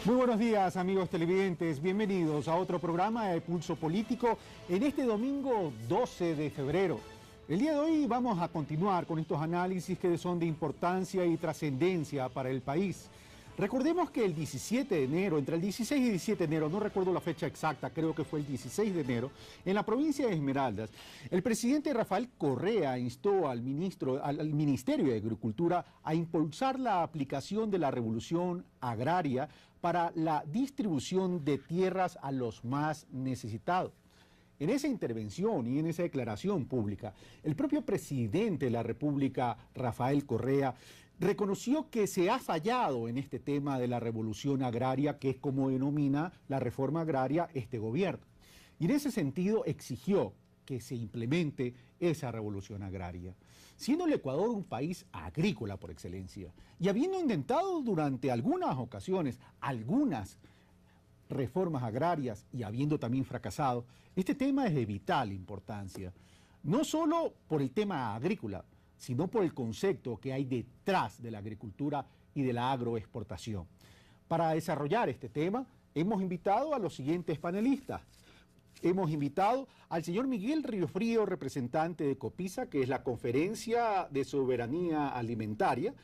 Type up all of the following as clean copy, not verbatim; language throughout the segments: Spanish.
Muy buenos días, amigos televidentes. Bienvenidos a otro programa de Pulso Político en este domingo 12 de febrero. El día de hoy vamos a continuar con estos análisis que son de importancia y trascendencia para el país. Recordemos que el 17 de enero, entre el 16 y 17 de enero, no recuerdo la fecha exacta, creo que fue el 16 de enero, en la provincia de Esmeraldas, el presidente Rafael Correa instó al Ministerio de Agricultura a impulsar la aplicación de la revolución agraria para la distribución de tierras a los más necesitados. En esa intervención y en esa declaración pública, el propio presidente de la República, Rafael Correa, reconoció que se ha fallado en este tema de la revolución agraria, que es como denomina la reforma agraria este gobierno. Y en ese sentido exigió que se implemente esa revolución agraria. Siendo el Ecuador un país agrícola por excelencia, y habiendo intentado durante algunas ocasiones algunas reformas agrarias y habiendo también fracasado, este tema es de vital importancia, no solo por el tema agrícola, sino por el concepto que hay detrás de la agricultura y de la agroexportación. Para desarrollar este tema, hemos invitado a los siguientes panelistas. Hemos invitado al señor Miguel Riofrío, representante de COPISA, que es la Conferencia de Soberanía Alimentaria.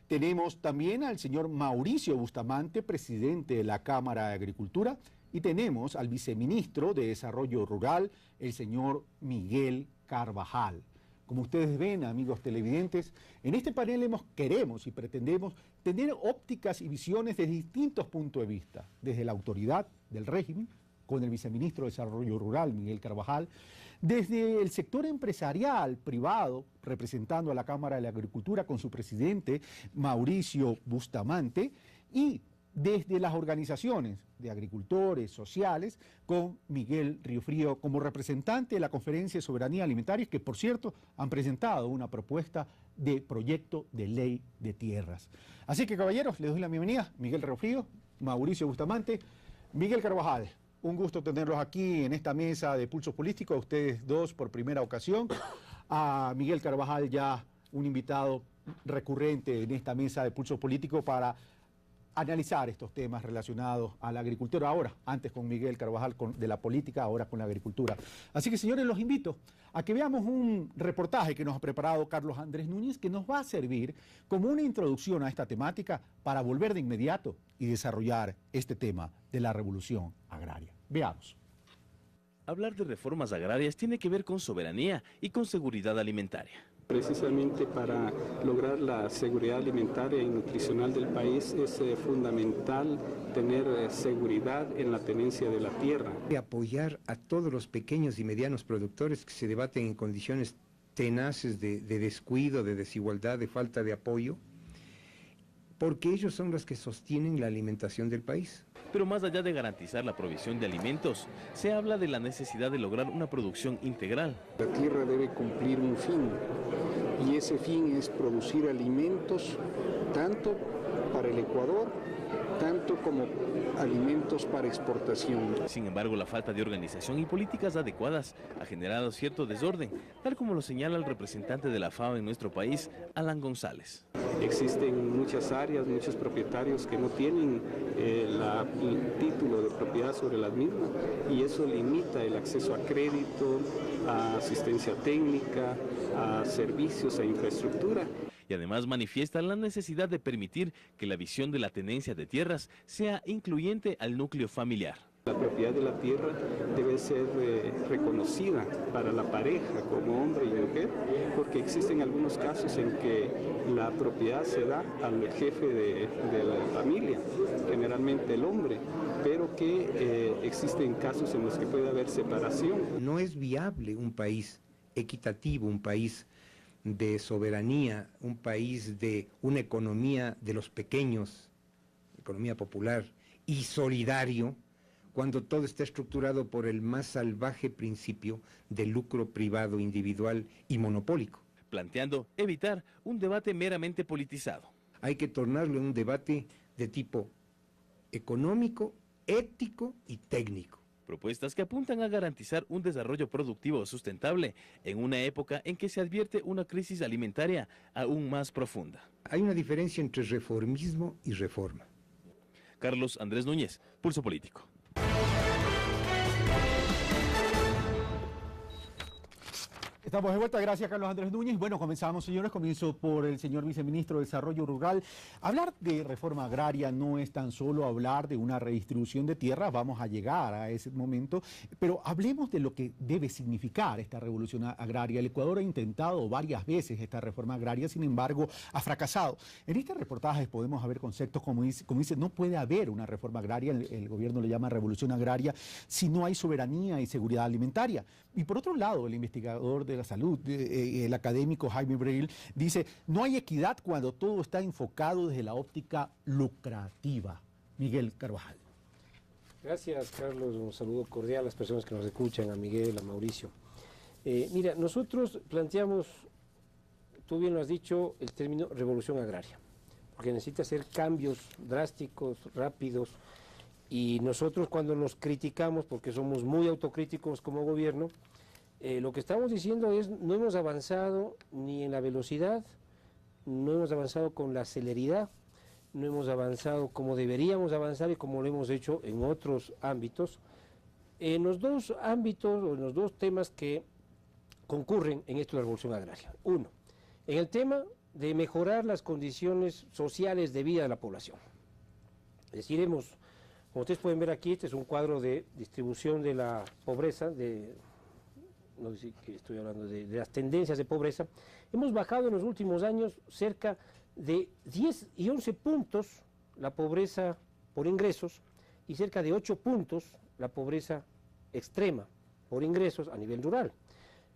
Tenemos también al señor Mauricio Bustamante, presidente de la Cámara de Agricultura. Y tenemos al viceministro de Desarrollo Rural, el señor Miguel Carvajal. Como ustedes ven, amigos televidentes, en este panel queremos y pretendemos tener ópticas y visiones de distintos puntos de vista, desde la autoridad del régimen, con el viceministro de Desarrollo Rural, Miguel Carvajal, desde el sector empresarial privado, representando a la Cámara de la Agricultura con su presidente, Mauricio Bustamante, y desde las organizaciones de agricultores sociales con Miguel Riofrío como representante de la Conferencia de Soberanía Alimentaria, que por cierto han presentado una propuesta de proyecto de ley de tierras. Así que caballeros, les doy la bienvenida, Miguel Riofrío, Mauricio Bustamante, Miguel Carvajal. Un gusto tenerlos aquí en esta mesa de Pulso Político, a ustedes dos por primera ocasión, a Miguel Carvajal ya un invitado recurrente en esta mesa de Pulso Político para analizar estos temas relacionados a la agricultura, ahora, antes con Miguel Carvajal de la política, ahora con la agricultura. Así que, señores, los invito a que veamos un reportaje que nos ha preparado Carlos Andrés Núñez, que nos va a servir como una introducción a esta temática para volver de inmediato y desarrollar este tema de la revolución agraria. Veamos. Hablar de reformas agrarias tiene que ver con soberanía y con seguridad alimentaria. Precisamente para lograr la seguridad alimentaria y nutricional del país es fundamental tener seguridad en la tenencia de la tierra. Apoyar a todos los pequeños y medianos productores que se debaten en condiciones tenaces de descuido, de desigualdad, de falta de apoyo, porque ellos son los que sostienen la alimentación del país. Pero más allá de garantizar la provisión de alimentos, se habla de la necesidad de lograr una producción integral. La tierra debe cumplir un fin, y ese fin es producir alimentos tanto para el Ecuador, tanto como alimentos para exportación. Sin embargo, la falta de organización y políticas adecuadas ha generado cierto desorden, tal como lo señala el representante de la FAO en nuestro país, Alan González. Existen muchas áreas, muchos propietarios que no tienen el título de propiedad sobre las mismas, y eso limita el acceso a crédito, a asistencia técnica, a servicios, a infraestructura. Y además manifiesta la necesidad de permitir que la visión de la tenencia de tierras sea incluyente al núcleo familiar. La propiedad de la tierra debe ser reconocida para la pareja como hombre y mujer, porque existen algunos casos en que la propiedad se da al jefe de la familia, generalmente el hombre, pero que existen casos en los que puede haber separación. No es viable un país equitativo, un país de soberanía, un país de una economía de los pequeños, economía popular y solidario, cuando todo está estructurado por el más salvaje principio del lucro privado, individual y monopólico. Planteando evitar un debate meramente politizado. Hay que tornarlo en un debate de tipo económico, ético y técnico. Propuestas que apuntan a garantizar un desarrollo productivo sustentable en una época en que se advierte una crisis alimentaria aún más profunda. Hay una diferencia entre reformismo y reforma. Carlos Andrés Núñez, Pulso Político. Estamos de vuelta, gracias Carlos Andrés Núñez. Bueno, comenzamos, señores, comienzo por el señor viceministro de Desarrollo Rural. Hablar de reforma agraria no es tan solo hablar de una redistribución de tierras, vamos a llegar a ese momento, pero hablemos de lo que debe significar esta revolución agraria. El Ecuador ha intentado varias veces esta reforma agraria, sin embargo, ha fracasado. En este reportaje podemos ver conceptos como dice, no puede haber una reforma agraria, el gobierno le llama revolución agraria, si no hay soberanía y seguridad alimentaria. Y por otro lado, el investigador de la salud, el académico Jaime Bril, dice, no hay equidad cuando todo está enfocado desde la óptica lucrativa. Miguel Carvajal. Gracias, Carlos. Un saludo cordial a las personas que nos escuchan, a Miguel, a Mauricio. Mira, nosotros planteamos, tú bien lo has dicho, el término revolución agraria, porque necesita hacer cambios drásticos, rápidos, y nosotros cuando nos criticamos, porque somos muy autocríticos como gobierno, lo que estamos diciendo es, no hemos avanzado ni en la velocidad, no hemos avanzado con la celeridad, no hemos avanzado como deberíamos avanzar y como lo hemos hecho en otros ámbitos. En los dos ámbitos, o en los dos temas que concurren en esto de la revolución agraria. Uno, en el tema de mejorar las condiciones sociales de vida de la población. Es decir, como ustedes pueden ver aquí, este es un cuadro de distribución de la pobreza, no sé si estoy hablando de las tendencias de pobreza. Hemos bajado en los últimos años cerca de 10 y 11 puntos la pobreza por ingresos y cerca de 8 puntos la pobreza extrema por ingresos a nivel rural.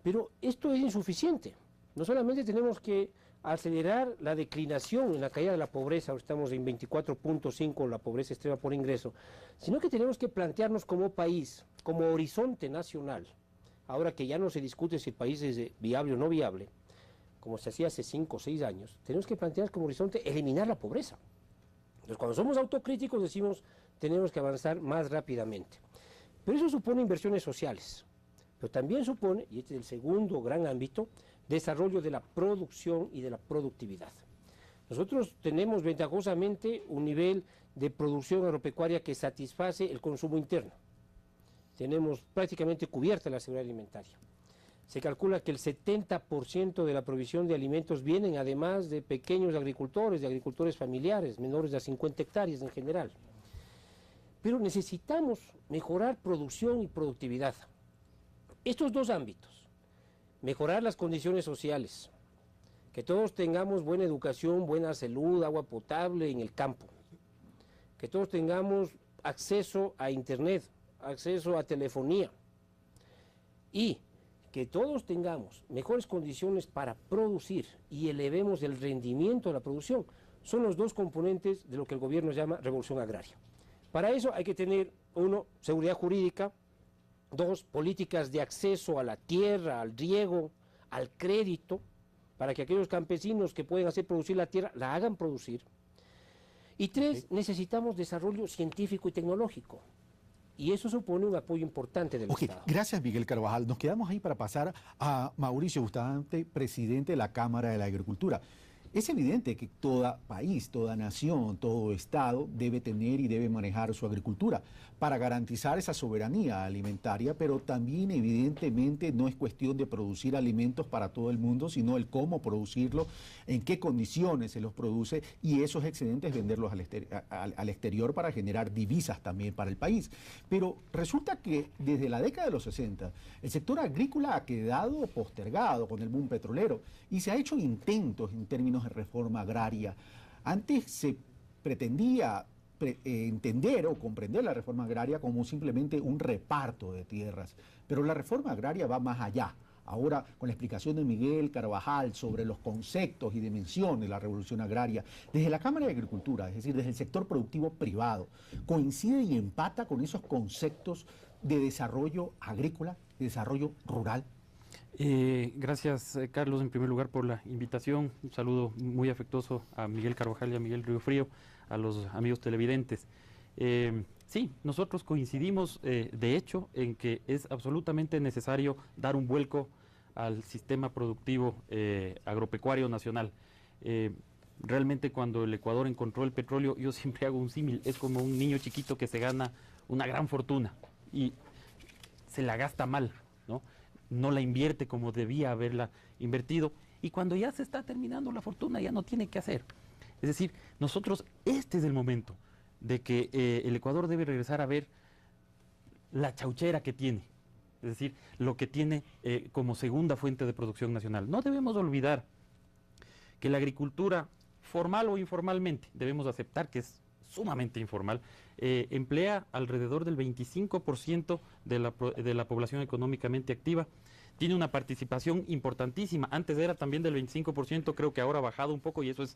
Pero esto es insuficiente. No solamente tenemos que acelerar la declinación en la caída de la pobreza, ahora estamos en 24.5 la pobreza extrema por ingreso, sino que tenemos que plantearnos como país, como horizonte nacional, ahora que ya no se discute si el país es viable o no viable, como se hacía hace 5 o 6 años, tenemos que plantear como horizonte eliminar la pobreza. Entonces, cuando somos autocríticos decimos, tenemos que avanzar más rápidamente. Pero eso supone inversiones sociales, pero también supone, y este es el segundo gran ámbito, desarrollo de la producción y de la productividad. Nosotros tenemos ventajosamente un nivel de producción agropecuaria que satisface el consumo interno. Tenemos prácticamente cubierta la seguridad alimentaria. Se calcula que el 70% de la provisión de alimentos vienen además de pequeños agricultores, de agricultores familiares, menores de 50 hectáreas en general. Pero necesitamos mejorar producción y productividad. Estos dos ámbitos, mejorar las condiciones sociales, que todos tengamos buena educación, buena salud, agua potable en el campo, que todos tengamos acceso a internet, acceso a telefonía y que todos tengamos mejores condiciones para producir y elevemos el rendimiento de la producción, son los dos componentes de lo que el gobierno llama revolución agraria. Para eso hay que tener, uno, seguridad jurídica, dos, políticas de acceso a la tierra, al riego, al crédito, para que aquellos campesinos que pueden hacer producir la tierra, la hagan producir. Y tres, necesitamos desarrollo científico y tecnológico. Y eso supone un apoyo importante del Estado. Gracias, Miguel Carvajal. Nos quedamos ahí para pasar a Mauricio Bustamante, presidente de la Cámara de la Agricultura. Es evidente que todo país, toda nación, todo Estado debe tener y debe manejar su agricultura para garantizar esa soberanía alimentaria, pero también evidentemente no es cuestión de producir alimentos para todo el mundo, sino el cómo producirlo, en qué condiciones se los produce y esos excedentes venderlos al exterior para generar divisas también para el país. Pero resulta que desde la década de los 60 el sector agrícola ha quedado postergado con el boom petrolero y se ha hecho intentos en términos de reforma agraria. Antes se pretendía entender o comprender la reforma agraria como simplemente un reparto de tierras, pero la reforma agraria va más allá. Ahora, con la explicación de Miguel Carvajal sobre los conceptos y dimensiones de la revolución agraria, desde la Cámara de Agricultura, es decir, desde el sector productivo privado, coincide y empata con esos conceptos de desarrollo agrícola, de desarrollo rural. Gracias, Carlos, en primer lugar por la invitación. Un saludo muy afectuoso a Miguel Carvajal y a Miguel Riofrío, a los amigos televidentes. Sí, nosotros coincidimos, de hecho, en que es absolutamente necesario dar un vuelco al sistema productivo agropecuario nacional. Realmente cuando el Ecuador encontró el petróleo, yo siempre hago un símil, es como un niño chiquito que se gana una gran fortuna y se la gasta mal, ¿no? No la invierte como debía haberla invertido, y cuando ya se está terminando la fortuna ya no tiene que hacer. Es decir, nosotros, este es el momento de que el Ecuador debe regresar a ver la chauchera que tiene, es decir, lo que tiene como segunda fuente de producción nacional. No debemos olvidar que la agricultura, formal o informalmente, debemos aceptar que es sumamente informal, emplea alrededor del 25% de la población económicamente activa, tiene una participación importantísima, antes era también del 25%, creo que ahora ha bajado un poco y eso es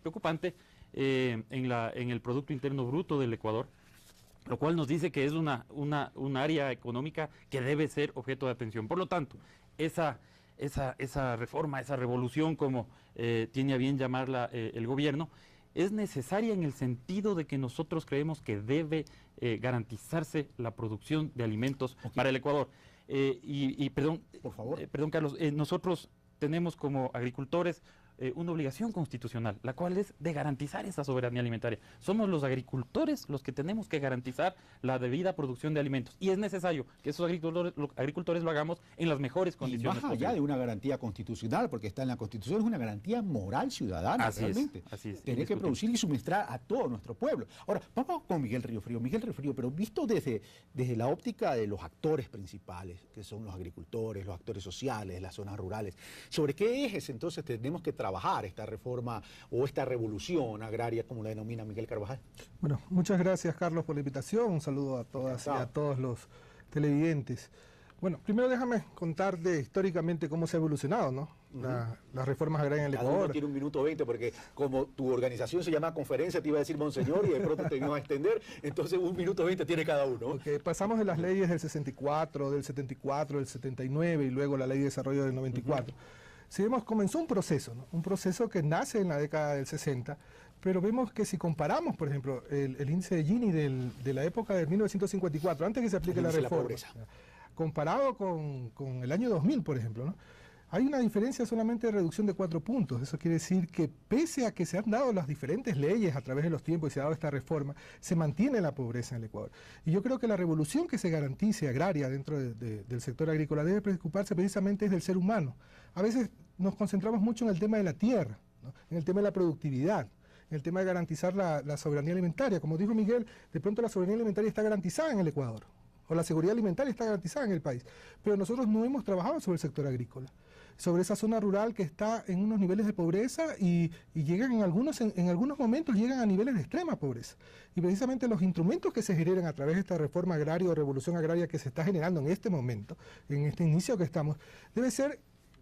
preocupante, en el Producto Interno Bruto del Ecuador, lo cual nos dice que es una área económica que debe ser objeto de atención. Por lo tanto, esa reforma, esa revolución, como tiene a bien llamarla el gobierno, es necesaria en el sentido de que nosotros creemos que debe garantizarse la producción de alimentos para el Ecuador. Perdón, por favor. Perdón, Carlos, nosotros tenemos como agricultores una obligación constitucional, la cual es de garantizar esa soberanía alimentaria. Somos los agricultores los que tenemos que garantizar la debida producción de alimentos, y es necesario que esos agricultores lo hagamos en las mejores condiciones. Y más allá de una garantía constitucional, porque está en la Constitución, es una garantía moral ciudadana, realmente. Así es. Tener que producir y suministrar a todo nuestro pueblo. Ahora, vamos con Miguel Riofrío. Miguel Riofrío, pero visto desde la óptica de los actores principales, que son los agricultores, los actores sociales, las zonas rurales, ¿sobre qué ejes entonces tenemos que trabajar esta reforma o esta revolución agraria, como la denomina Miguel Carvajal? Bueno, muchas gracias, Carlos, por la invitación. Un saludo a todas y a todos los televidentes. Bueno, primero déjame contarte históricamente cómo se ha evolucionado, ¿no? Las reformas agrarias en el Ecuador. Cada uno tiene 1 minuto 20, porque como tu organización se llama conferencia, te iba a decir monseñor y de pronto te iba a extender, entonces 1 minuto 20 tiene cada uno. Okay, pasamos de las leyes del 64, del 79 y luego la ley de desarrollo del 94. Si vemos, comenzó un proceso, ¿no? Un proceso que nace en la década del 60, pero vemos que si comparamos, por ejemplo, el índice de Gini de la época de 1954, antes que se aplique la reforma, comparado con el año 2000, por ejemplo, ¿no? Hay una diferencia solamente de reducción de 4 puntos. Eso quiere decir que pese a que se han dado las diferentes leyes a través de los tiempos y se ha dado esta reforma, se mantiene la pobreza en el Ecuador. Y yo creo que la revolución que se garantice agraria dentro del sector agrícola debe preocuparse precisamente del ser humano. A veces nos concentramos mucho en el tema de la tierra, ¿no? En el tema de la productividad, en el tema de garantizar la soberanía alimentaria. Como dijo Miguel, de pronto la soberanía alimentaria está garantizada en el Ecuador, o la seguridad alimentaria está garantizada en el país, pero nosotros no hemos trabajado sobre el sector agrícola, sobre esa zona rural que está en unos niveles de pobreza y llegan en algunos momentos llegan a niveles de extrema pobreza. Y precisamente los instrumentos que se generan a través de esta reforma agraria o revolución agraria que se está generando en este momento, en este inicio que estamos, debe ser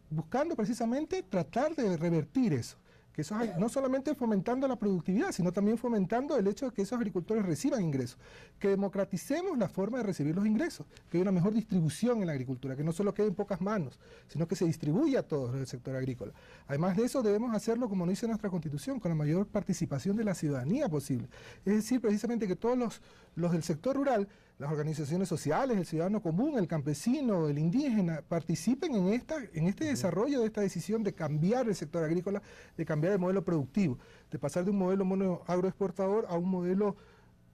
buscando precisamente tratar de revertir eso. Que eso, no solamente fomentando la productividad, sino también fomentando el hecho de que esos agricultores reciban ingresos, que democraticemos la forma de recibir los ingresos, que haya una mejor distribución en la agricultura, que no solo quede en pocas manos, sino que se distribuya a todos el sector agrícola. Además de eso, debemos hacerlo, como nos dice nuestra Constitución, con la mayor participación de la ciudadanía posible. Es decir, precisamente que todos los del sector rural, las organizaciones sociales, el ciudadano común, el campesino, el indígena, participen en este desarrollo de esta decisión de cambiar el sector agrícola, de cambiar el modelo productivo, de pasar de un modelo agroexportador a un modelo,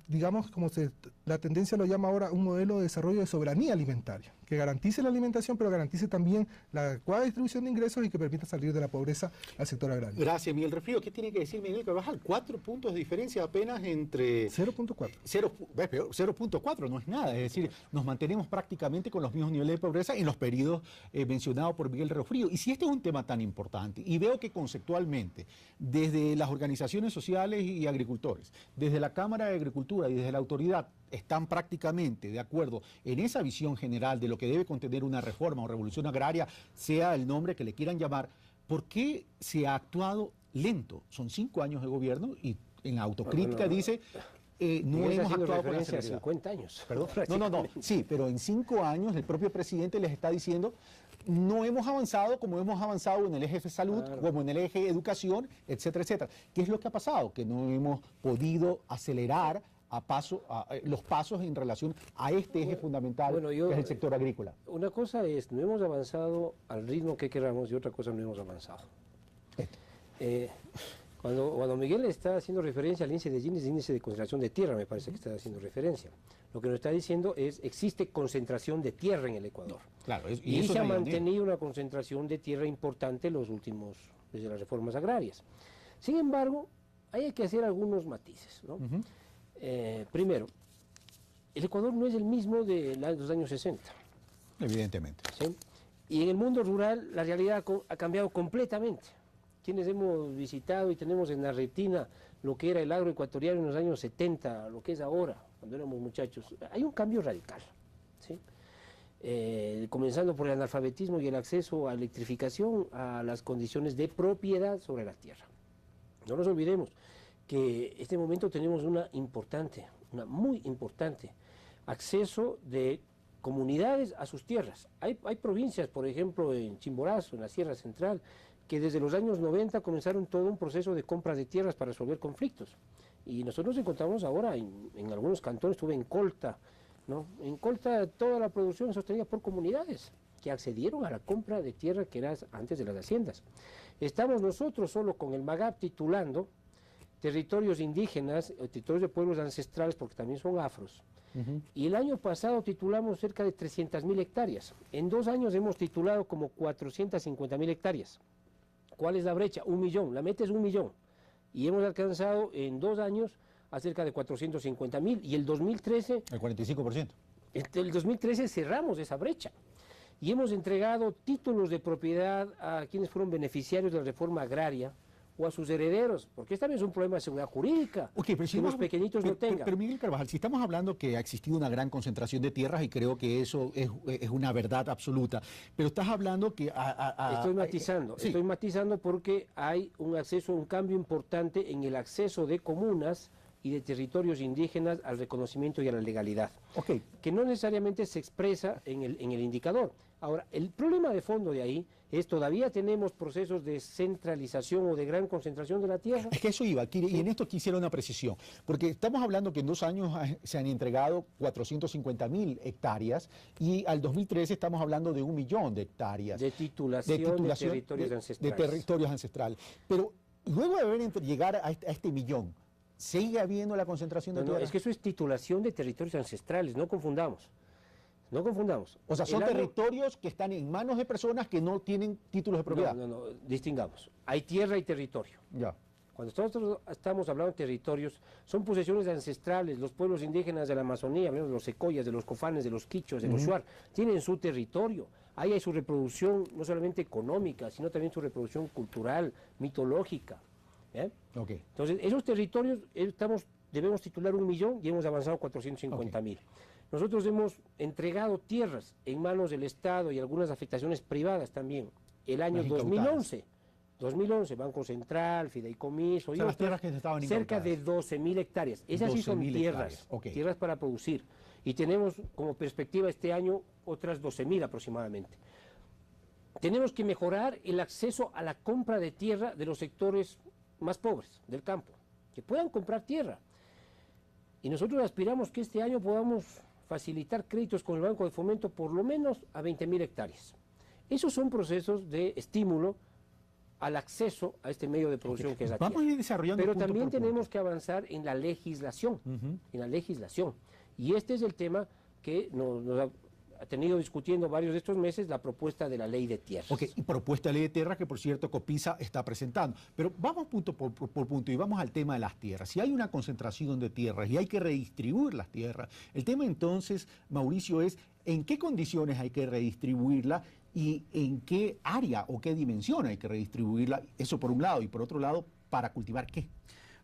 digamos, como la tendencia lo llama ahora, un modelo de desarrollo de soberanía alimentaria, que garantice la alimentación, pero garantice también la adecuada distribución de ingresos y que permita salir de la pobreza al sector agrario. Gracias, Miguel Riofrío. ¿Qué tiene que decir Miguel Carvajal? 4 puntos de diferencia apenas entre... 0.4. 0.4 no es nada, es decir, nos mantenemos prácticamente con los mismos niveles de pobreza en los periodos mencionados por Miguel Riofrío. Y si este es un tema tan importante, y veo que conceptualmente, desde las organizaciones sociales y agricultores, desde la Cámara de Agricultura y desde la autoridad, están prácticamente de acuerdo en esa visión general de lo que debe contener una reforma o revolución agraria, sea el nombre que le quieran llamar, ¿por qué se ha actuado lento? Son 5 años de gobierno y en la autocrítica dice... no hemos actuado con la celeridad. 50 años. ¿Perdón? No. Sí, pero en 5 años el propio presidente les está diciendo no hemos avanzado como hemos avanzado en el eje de salud, como en el eje de educación, etcétera, etcétera. ¿Qué es lo que ha pasado? Que no hemos podido acelerar los pasos en relación a este eje fundamental, que es el sector agrícola. Una cosa es, no hemos avanzado al ritmo que queramos, y otra cosa, no hemos avanzado. Cuando Miguel está haciendo referencia al índice de Gini, es el índice de concentración de tierra, me parece que está haciendo referencia. Lo que nos está diciendo es, existe concentración de tierra en el Ecuador. Claro, y se ha mantenido una concentración de tierra importante desde las reformas agrarias. Sin embargo, hay que hacer algunos matices, ¿no? Primero, el Ecuador no es el mismo de los años 60. Evidentemente. ¿Sí? Y en el mundo rural la realidad ha cambiado completamente. Quienes hemos visitado y tenemos en la retina lo que era el agro ecuatoriano en los años 70, lo que es ahora, cuando éramos muchachos, hay un cambio radical, ¿sí? Comenzando por el analfabetismo y el acceso a electrificación, a las condiciones de propiedad sobre la tierra. No nos olvidemos que en este momento tenemos una muy importante, acceso de comunidades a sus tierras. Hay provincias, por ejemplo, en Chimborazo, en la Sierra Central, que desde los años 90 comenzaron todo un proceso de compra de tierras para resolver conflictos. Y nosotros nos encontramos ahora en algunos cantones, estuve en Colta, ¿no? En Colta toda la producción es sostenida por comunidades que accedieron a la compra de tierra que era antes de las haciendas. Estamos nosotros solo con el MAGAP titulando territorios indígenas, territorios de pueblos ancestrales, porque también son afros. Y el año pasado titulamos cerca de 300.000 hectáreas. En 2 años hemos titulado como 450.000 hectáreas. ¿Cuál es la brecha? 1 millón, la meta es 1 millón. Y hemos alcanzado en 2 años a cerca de 450.000. Y el 2013... El 45%. El 2013 cerramos esa brecha. Y hemos entregado títulos de propiedad a quienes fueron beneficiarios de la reforma agraria o a sus herederos, porque este también es un problema de seguridad jurídica, pero que los pequeñitos no tengan. Pero Miguel Carvajal, si estamos hablando que ha existido una gran concentración de tierras, y creo que eso es una verdad absoluta, pero estás hablando que... Estoy matizando porque hay un cambio importante en el acceso de comunas y de territorios indígenas al reconocimiento y a la legalidad, que no necesariamente se expresa en el indicador. Ahora, el problema de fondo de ahí es todavía tenemos procesos de centralización o de gran concentración de la tierra. Es que eso iba, y en esto quisiera una precisión, porque estamos hablando que en 2 años se han entregado 450.000 hectáreas y al 2013 estamos hablando de 1 millón de hectáreas. De titulación de territorios ancestrales. De territorios ancestrales. Pero luego de llegar a este millón, ¿sigue habiendo la concentración de tierra? No, es que eso es titulación de territorios ancestrales, no confundamos. No confundamos. O sea, son territorios que están en manos de personas que no tienen títulos de propiedad. No, distingamos. Hay tierra y territorio. Ya. Cuando nosotros estamos hablando de territorios, son posesiones ancestrales. Los pueblos indígenas de la Amazonía, de los secoyas, de los cofanes, de los quichos, de los shuar, tienen su territorio. Ahí hay su reproducción, no solamente económica, sino también su reproducción cultural, mitológica. Entonces, esos territorios debemos titular 1 millón y hemos avanzado 450.000. Nosotros hemos entregado tierras en manos del Estado y algunas afectaciones privadas también. El año 2011, Banco Central, Fideicomiso, y las tierras que estaban cerca de 12.000 hectáreas. Esas sí son tierras, tierras para producir. Y tenemos como perspectiva este año otras 12.000 aproximadamente. Tenemos que mejorar el acceso a la compra de tierra de los sectores más pobres del campo, que puedan comprar tierra. Y nosotros aspiramos que este año podamos facilitar créditos con el Banco de Fomento por lo menos a 20.000 hectáreas. Esos son procesos de estímulo al acceso a este medio de producción que es la tierra. Vamos a ir desarrollando Pero también tenemos que avanzar en la legislación, Y este es el tema que nos ha tenido discutiendo varios de estos meses, la propuesta de la ley de tierras. Y propuesta de ley de tierras que, por cierto, Copisa está presentando. Pero vamos punto por punto y vamos al tema de las tierras. Si hay una concentración de tierras y hay que redistribuir las tierras, el tema entonces, Mauricio, es en qué condiciones hay que redistribuirla y en qué área o qué dimensión hay que redistribuirla, eso por un lado, y por otro lado, ¿para cultivar qué?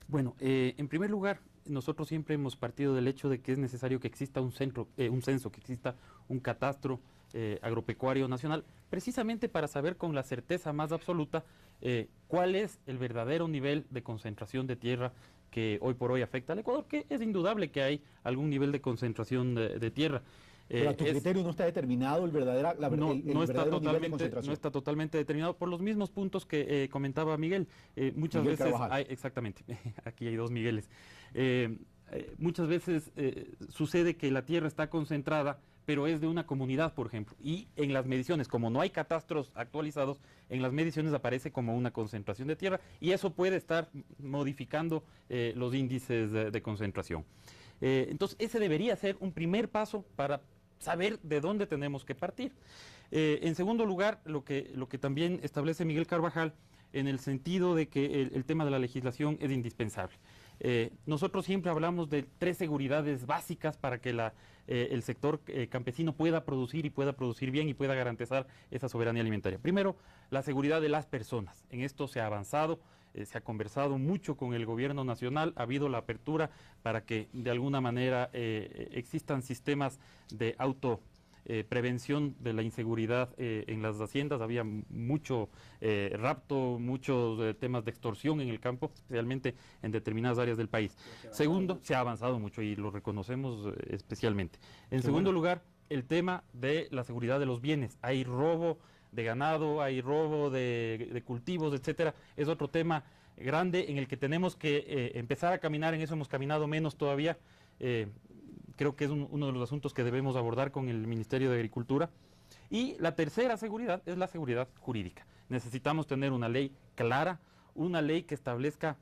Bueno, en primer lugar, nosotros siempre hemos partido del hecho de que es necesario que exista un censo, que exista un catastro agropecuario nacional, precisamente para saber con la certeza más absoluta cuál es el verdadero nivel de concentración de tierra que hoy por hoy afecta al Ecuador, que es indudable que hay algún nivel de concentración de tierra. Pero a tu criterio no está determinado el verdadero nivel de concentración. No está totalmente determinado por los mismos puntos que comentaba Miguel. Muchas Miguel veces Carvajal. exactamente, aquí hay 2 Migueles. Muchas veces sucede que la tierra está concentrada, pero es de una comunidad, por ejemplo. Y en las mediciones, como no hay catastros actualizados, en las mediciones aparece como una concentración de tierra y eso puede estar modificando los índices de concentración. Entonces, ese debería ser un primer paso para saber de dónde tenemos que partir. En segundo lugar, lo que también establece Miguel Carvajal, en el sentido de que el tema de la legislación es indispensable. Nosotros siempre hablamos de 3 seguridades básicas para que el sector campesino pueda producir y pueda producir bien y pueda garantizar esa soberanía alimentaria. Primero, la seguridad de las personas. En esto se ha avanzado, se ha conversado mucho con el gobierno nacional, ha habido la apertura para que de alguna manera existan sistemas de prevención de la inseguridad en las haciendas. Había mucho rapto, muchos temas de extorsión en el campo, especialmente en determinadas áreas del país. Segundo, se ha avanzado mucho y lo reconocemos especialmente. En segundo lugar, el tema de la seguridad de los bienes. Hay robo de ganado, hay robo de cultivos, etcétera. Es otro tema grande en el que tenemos que empezar a caminar. En eso hemos caminado menos todavía. Creo que es uno de los asuntos que debemos abordar con el Ministerio de Agricultura. Y la tercera seguridad es la seguridad jurídica. Necesitamos tener una ley clara, una ley que establezca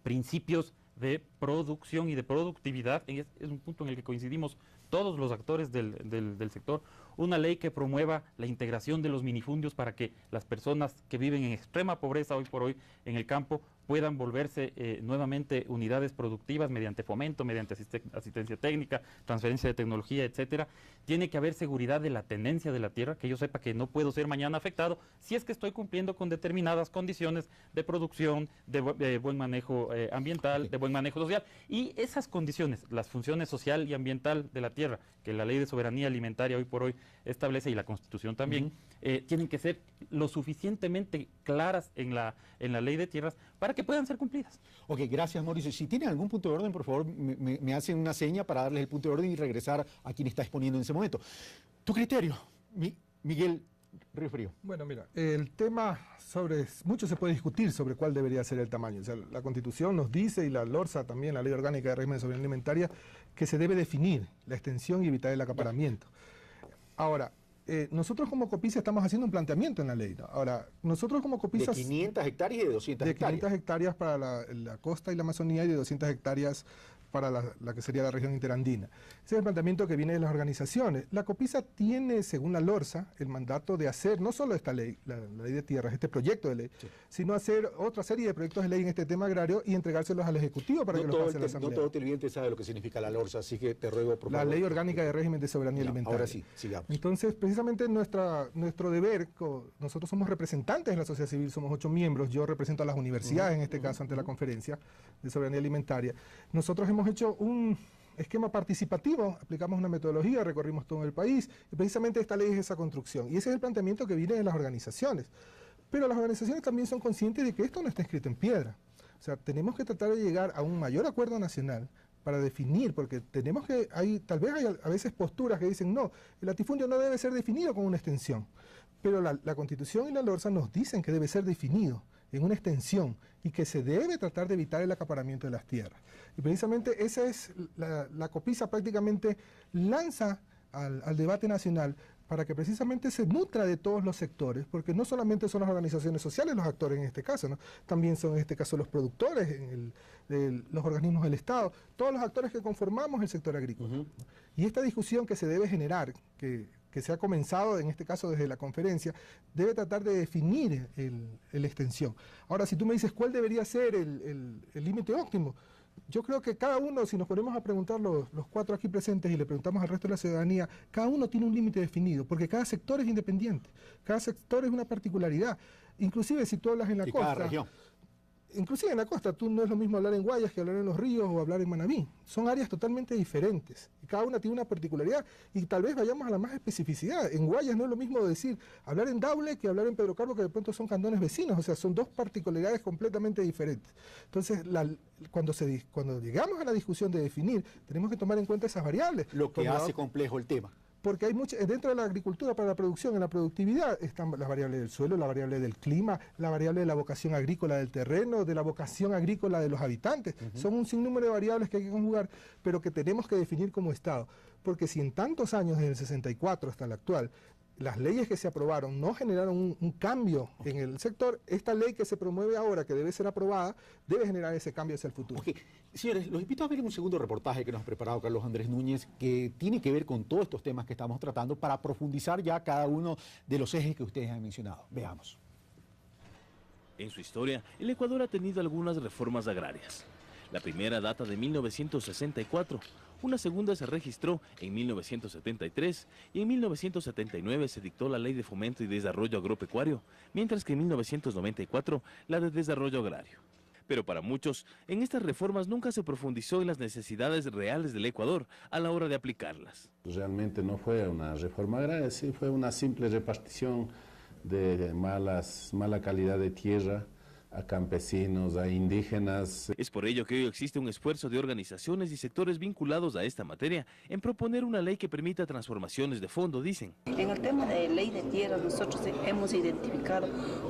principios de producción y de productividad. Es un punto en el que coincidimos todos los actores del sector. Una ley que promueva la integración de los minifundios para que las personas que viven en extrema pobreza hoy por hoy en el campo puedan volverse nuevamente unidades productivas mediante fomento, mediante asistencia técnica, transferencia de tecnología, etcétera. Tiene que haber seguridad de la tenencia de la tierra, que yo sepa que no puedo ser mañana afectado si es que estoy cumpliendo con determinadas condiciones de producción, de buen manejo ambiental, de buen manejo social. Y esas condiciones, las funciones social y ambiental de la tierra, que la Ley de Soberanía Alimentaria hoy por hoy establece, y la Constitución también, tienen que ser lo suficientemente claras en la Ley de Tierras para que puedan ser cumplidas. Ok, gracias, Mauricio. Si tienen algún punto de orden, por favor, me hacen una seña para darles el punto de orden y regresar a quien está exponiendo en ese momento. Tu criterio, Miguel Río Frío. Bueno, mira, el tema mucho se puede discutir sobre cuál debería ser el tamaño. O sea, la Constitución nos dice, y la LORSA también, la Ley Orgánica de Régimen de Soberanía Alimentaria, que se debe definir la extensión y evitar el acaparamiento. Ahora, nosotros como COPICE estamos haciendo un planteamiento en la ley, ¿no? Ahora, nosotros como COPICE... De 500 hectáreas y de 200 hectáreas. De 500 hectáreas para la costa y la Amazonía y de 200 hectáreas para la que sería la región interandina. Ese es el planteamiento que viene de las organizaciones. La COPISA tiene, según la LORSA, el mandato de hacer no solo esta ley, la ley de tierras, este proyecto de ley, sino hacer otra serie de proyectos de ley en este tema agrario y entregárselos al Ejecutivo para que los pase a la Asamblea. No todo televidente sabe lo que significa la LORSA, así que te ruego, por favor. La Ley Orgánica de Régimen de Soberanía Alimentaria. Ahora sí, sigamos. Entonces, precisamente nuestro deber, nosotros somos representantes de la sociedad civil, somos 8 miembros, yo represento a las universidades en este caso ante la Conferencia de Soberanía Alimentaria. Nosotros hemos hecho un esquema participativo, aplicamos una metodología, recorrimos todo el país, y precisamente esta ley es esa construcción. Y ese es el planteamiento que viene de las organizaciones. Pero las organizaciones también son conscientes de que esto no está escrito en piedra. O sea, tenemos que tratar de llegar a un mayor acuerdo nacional para definir, porque tenemos que, tal vez hay a veces posturas que dicen, no, el latifundio no debe ser definido con una extensión. Pero la Constitución y la LORSA nos dicen que debe ser definido en una extensión y que se debe tratar de evitar el acaparamiento de las tierras. Y precisamente esa es la COPISA prácticamente lanza al debate nacional para que precisamente se nutra de todos los sectores, porque no solamente son las organizaciones sociales los actores en este caso, ¿no? También son en este caso los productores, los organismos del Estado, todos los actores que conformamos el sector agrícola. Y esta discusión que se debe generar, que se ha comenzado en este caso desde la conferencia, debe tratar de definir la extensión. Ahora, si tú me dices cuál debería ser el límite óptimo, yo creo que cada uno, si nos ponemos a preguntar los 4 aquí presentes y le preguntamos al resto de la ciudadanía, cada uno tiene un límite definido, porque cada sector es independiente, cada sector es una particularidad. Inclusive si tú hablas en la costa, cada región. Inclusive en la costa, tú no es lo mismo hablar en Guayas que hablar en Los Ríos o hablar en Manabí. Son áreas totalmente diferentes. Y cada una tiene una particularidad. Y tal vez vayamos a la más especificidad. En Guayas no es lo mismo decir hablar en Daule que hablar en Pedro Carbo, que de pronto son cantones vecinos. O sea, son 2 particularidades completamente diferentes. Entonces, cuando llegamos a la discusión de definir, tenemos que tomar en cuenta esas variables. Lo que hace complejo el tema. porque hay dentro de la agricultura para la producción, en la productividad, están las variables del suelo, la variable del clima, la variable de la vocación agrícola del terreno, de la vocación agrícola de los habitantes. Son un sinnúmero de variables que hay que conjugar, pero que tenemos que definir como Estado. Porque si en tantos años, desde el 64 hasta el actual, las leyes que se aprobaron no generaron un cambio en el sector, esta ley que se promueve ahora, que debe ser aprobada, debe generar ese cambio hacia el futuro. Okay. Señores, los invito a ver un segundo reportaje que nos ha preparado Carlos Andrés Núñez, que tiene que ver con todos estos temas que estamos tratando para profundizar ya cada uno de los ejes que ustedes han mencionado. Veamos. En su historia, el Ecuador ha tenido algunas reformas agrarias. La primera data de 1964, una segunda se registró en 1973 y en 1979 se dictó la Ley de Fomento y Desarrollo Agropecuario, mientras que en 1994 la de Desarrollo Agrario. Pero para muchos, en estas reformas nunca se profundizó en las necesidades reales del Ecuador a la hora de aplicarlas. Realmente no fue una reforma agraria, sí fue una simple repartición de mala calidad de tierra a campesinos, a indígenas. Es por ello que hoy existe un esfuerzo de organizaciones y sectores vinculados a esta materia en proponer una ley que permita transformaciones de fondo, dicen. En el tema de ley de tierras, nosotros hemos identificado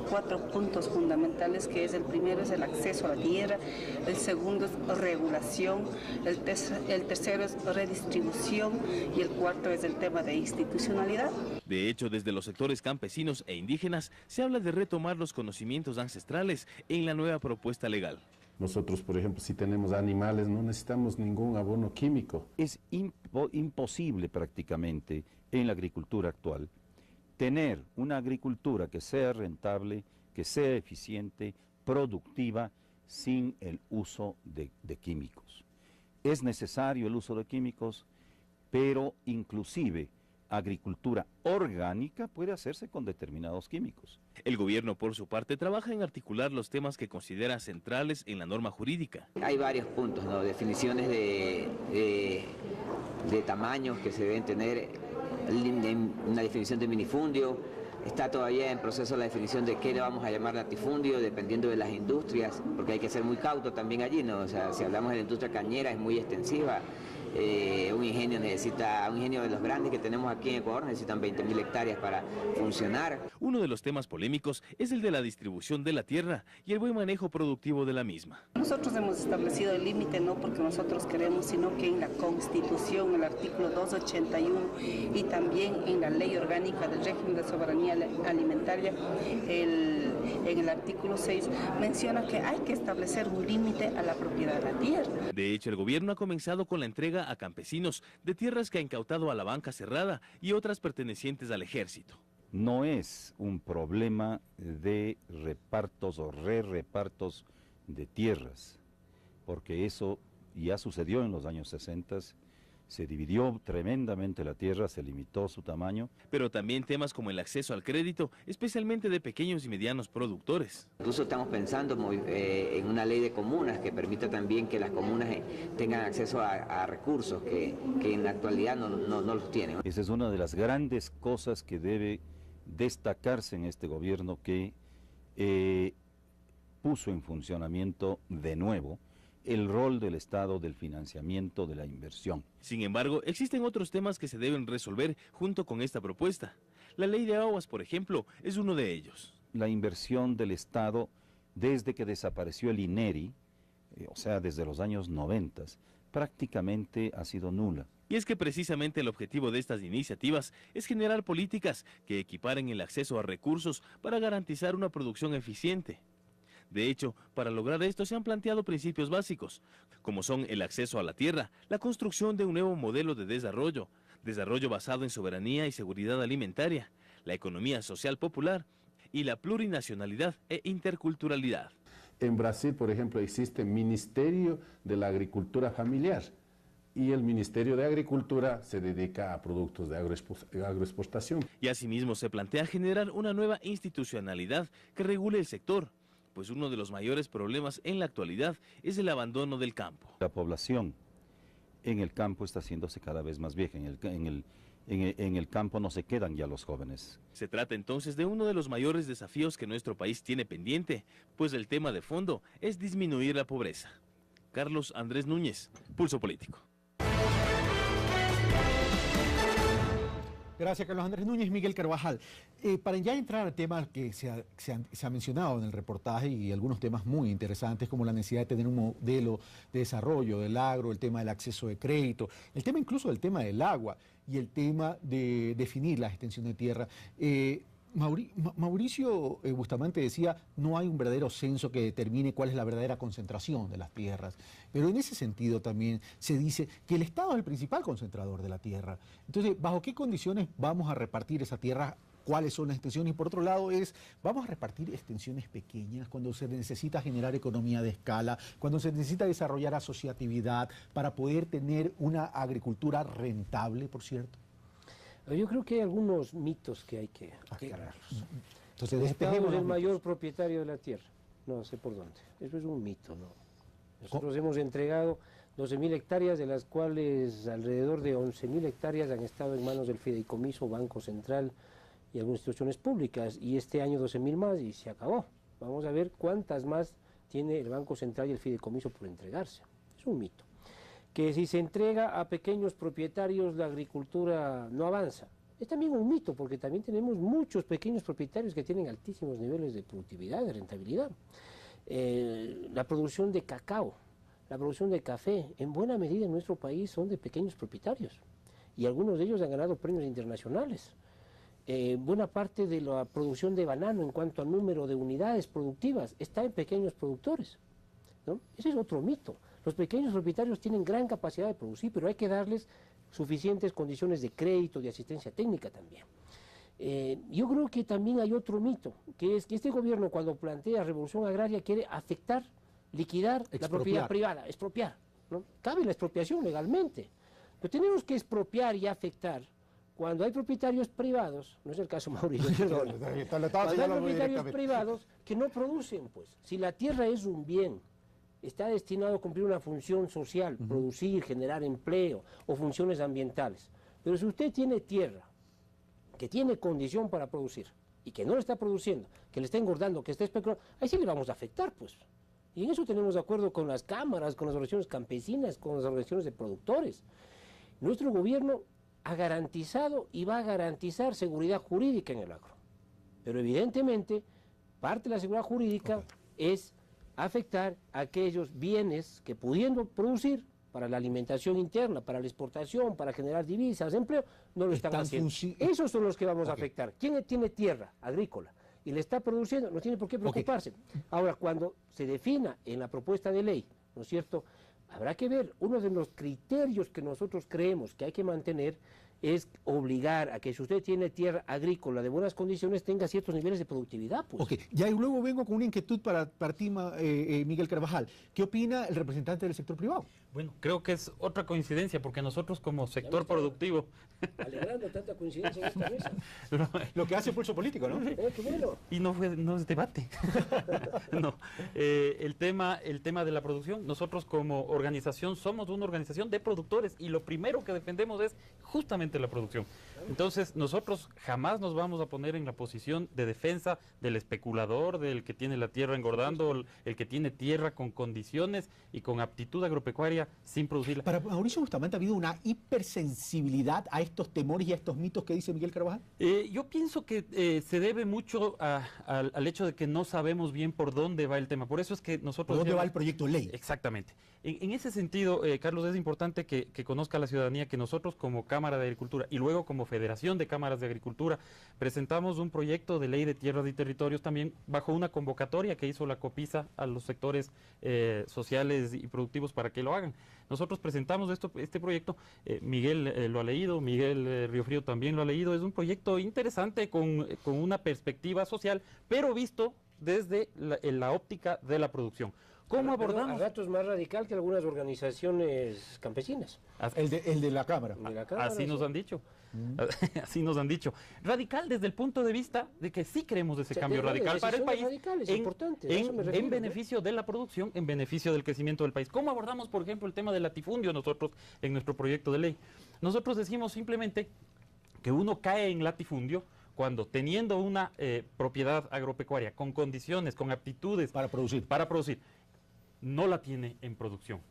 4 puntos fundamentales, que es el primero es el acceso a la tierra, el segundo es regulación, el tercero es redistribución y el cuarto es el tema de institucionalidad. De hecho, desde los sectores campesinos e indígenas se habla de retomar los conocimientos ancestrales en la nueva propuesta legal. Nosotros, por ejemplo, si tenemos animales, no necesitamos ningún abono químico. Es imposible prácticamente en la agricultura actual tener una agricultura que sea rentable, que sea eficiente, productiva, sin el uso de químicos. Es necesario el uso de químicos, pero inclusive agricultura orgánica puede hacerse con determinados químicos. El gobierno, por su parte, trabaja en articular los temas que considera centrales en la norma jurídica. Hay varios puntos, ¿no? Definiciones de tamaños que se deben tener, una definición de minifundio. Está todavía en proceso la definición de qué le vamos a llamar latifundio, dependiendo de las industrias, porque hay que ser muy cauto también allí, ¿no? O sea, si hablamos de la industria cañera es muy extensiva. Un ingenio de los grandes que tenemos aquí en Ecuador necesitan 20.000 hectáreas para funcionar. Uno de los temas polémicos es el de la distribución de la tierra y el buen manejo productivo de la misma. Nosotros hemos establecido el límite no porque nosotros queremos, sino que en la Constitución, el artículo 281 y también en la Ley Orgánica del Régimen de Soberanía Alimentaria, en el artículo 6 menciona que hay que establecer un límite a la propiedad de la tierra. De hecho, el gobierno ha comenzado con la entrega a campesinos de tierras que ha incautado a la banca cerrada y otras pertenecientes al ejército. No es un problema de repartos o re-repartos de tierras, porque eso ya sucedió en los años 60, se dividió tremendamente la tierra, se limitó su tamaño. Pero también temas como el acceso al crédito, especialmente de pequeños y medianos productores. Incluso estamos pensando en una ley de comunas que permita también que las comunas tengan acceso a recursos que en la actualidad no los tienen. Esa es una de las grandes cosas que debe destacarse en este gobierno, que puso en funcionamiento de nuevo el rol del Estado del financiamiento de la inversión. Sin embargo, existen otros temas que se deben resolver junto con esta propuesta. La ley de aguas, por ejemplo, es uno de ellos. La inversión del Estado, desde que desapareció el INERI, o sea, desde los años 90, prácticamente ha sido nula. Y es que precisamente el objetivo de estas iniciativas es generar políticas que equiparen el acceso a recursos para garantizar una producción eficiente. De hecho, para lograr esto se han planteado principios básicos, como son el acceso a la tierra, la construcción de un nuevo modelo de desarrollo basado en soberanía y seguridad alimentaria, la economía social popular y la plurinacionalidad e interculturalidad. En Brasil, por ejemplo, existe el Ministerio de la Agricultura Familiar y el Ministerio de Agricultura se dedica a productos de agroexportación. Y asimismo se plantea generar una nueva institucionalidad que regule el sector, pues uno de los mayores problemas en la actualidad es el abandono del campo. La población en el campo está haciéndose cada vez más vieja. En el campo no se quedan ya los jóvenes. Se trata entonces de uno de los mayores desafíos que nuestro país tiene pendiente, pues el tema de fondo es disminuir la pobreza. Carlos Andrés Núñez, Pulso Político. Gracias, Carlos Andrés Núñez. Miguel Carvajal. Para ya entrar al tema que se ha mencionado en el reportaje y algunos temas muy interesantes como la necesidad de tener un modelo de desarrollo del agro, el tema del acceso de crédito, el tema incluso del tema del agua y el tema de definir la extensión de tierra. Mauricio Bustamante decía, no hay un verdadero censo que determine cuál es la verdadera concentración de las tierras, pero en ese sentido también se dice que el Estado es el principal concentrador de la tierra. Entonces, ¿bajo qué condiciones vamos a repartir esa tierra? ¿Cuáles son las extensiones? Y por otro lado vamos a repartir extensiones pequeñas cuando se necesita generar economía de escala, cuando se necesita desarrollar asociatividad para poder tener una agricultura rentable, por cierto. Yo creo que hay algunos mitos que hay que aclararlos. Entonces, el Estado es el mitos. mayor propietario de la tierra. No sé por dónde. Eso es un mito, ¿no? Nosotros hemos entregado 12.000 hectáreas, de las cuales alrededor de 11.000 hectáreas han estado en manos del Fideicomiso, Banco Central y algunas instituciones públicas. Y este año 12.000 más y se acabó. Vamos a ver cuántas más tiene el Banco Central y el Fideicomiso por entregarse. Es un mito. Que si se entrega a pequeños propietarios la agricultura no avanza. Es también un mito, porque también tenemos muchos pequeños propietarios que tienen altísimos niveles de productividad, de rentabilidad. La producción de cacao, la producción de café, en buena medida en nuestro país son de pequeños propietarios, y algunos de ellos han ganado premios internacionales. Buena parte de la producción de banano en cuanto al número de unidades productivas está en pequeños productores, ¿no? Ese es otro mito. Los pequeños propietarios tienen gran capacidad de producir, pero hay que darles suficientes condiciones de crédito, de asistencia técnica también. Yo creo que también hay otro mito, que es que este gobierno, cuando plantea revolución agraria, quiere afectar, liquidar la propiedad privada, expropiar, ¿no? Cabe la expropiación legalmente, pero tenemos que expropiar y afectar cuando hay propietarios privados, no es el caso Mauricio, perdón, cuando hay propietarios privados que no producen, pues. Si la tierra es un bien, está destinado a cumplir una función social, producir, generar empleo o funciones ambientales. Pero si usted tiene tierra que tiene condición para producir y que no le está produciendo, que le está engordando, que está especulando, ahí sí le vamos a afectar, pues. Y en eso tenemos de acuerdo con las cámaras, con las organizaciones campesinas, con las organizaciones de productores. Nuestro gobierno ha garantizado y va a garantizar seguridad jurídica en el agro. Pero evidentemente, parte de la seguridad jurídica es afectar a aquellos bienes que, pudiendo producir para la alimentación interna, para la exportación, para generar divisas, empleo, no lo están haciendo. Esos son los que vamos a afectar. ¿Quién tiene tierra agrícola y le está produciendo? No tiene por qué preocuparse. Ahora, cuando se defina en la propuesta de ley, ¿no es cierto?, habrá que ver, uno de los criterios que nosotros creemos que hay que mantener es obligar a que, si usted tiene tierra agrícola de buenas condiciones, tenga ciertos niveles de productividad, pues. Ok, ya, y luego vengo con una inquietud para ti, Miguel Carvajal. ¿Qué opina el representante del sector privado? Bueno, creo que es otra coincidencia, porque nosotros como sector productivo... Alegrando tanta coincidencia en esta mesa. Lo que hace Pulso Político, ¿no? Qué bueno. Y no es debate. No. El tema de la producción, nosotros como organización somos una organización de productores y lo primero que defendemos es justamente la producción. Entonces, nosotros jamás nos vamos a poner en la posición de defensa del especulador, del que tiene la tierra engordando, el que tiene tierra con condiciones y con aptitud agropecuaria sin producirla. Para Mauricio Bustamante, ¿ha habido una hipersensibilidad a estos temores y a estos mitos que dice Miguel Carvajal? Yo pienso que se debe mucho al hecho de que no sabemos bien por dónde va el tema. Por eso es que nosotros... ¿Por dónde va el proyecto de ley? Exactamente. En ese sentido, Carlos, es importante que conozca la ciudadanía que nosotros como Cámara de Agricultura y luego como Federación de Cámaras de Agricultura presentamos un proyecto de ley de tierras y territorios también bajo una convocatoria que hizo la COPISA a los sectores sociales y productivos para que lo hagan. Nosotros presentamos este proyecto, Miguel lo ha leído, Miguel Riofrío también lo ha leído. Es un proyecto interesante con una perspectiva social, pero visto desde la óptica de la producción. ¿Cómo abordamos? A datos más radical que algunas organizaciones campesinas. El de la Cámara. Así nos han dicho. Así nos han dicho. Radical desde el punto de vista de que sí queremos ese cambio radical para el país en beneficio de la producción, en beneficio del crecimiento del país. ¿Cómo abordamos, por ejemplo, el tema del latifundio nosotros en nuestro proyecto de ley? Nosotros decimos simplemente que uno cae en latifundio cuando, teniendo una propiedad agropecuaria con condiciones, con aptitudes para producir, no la tiene en producción.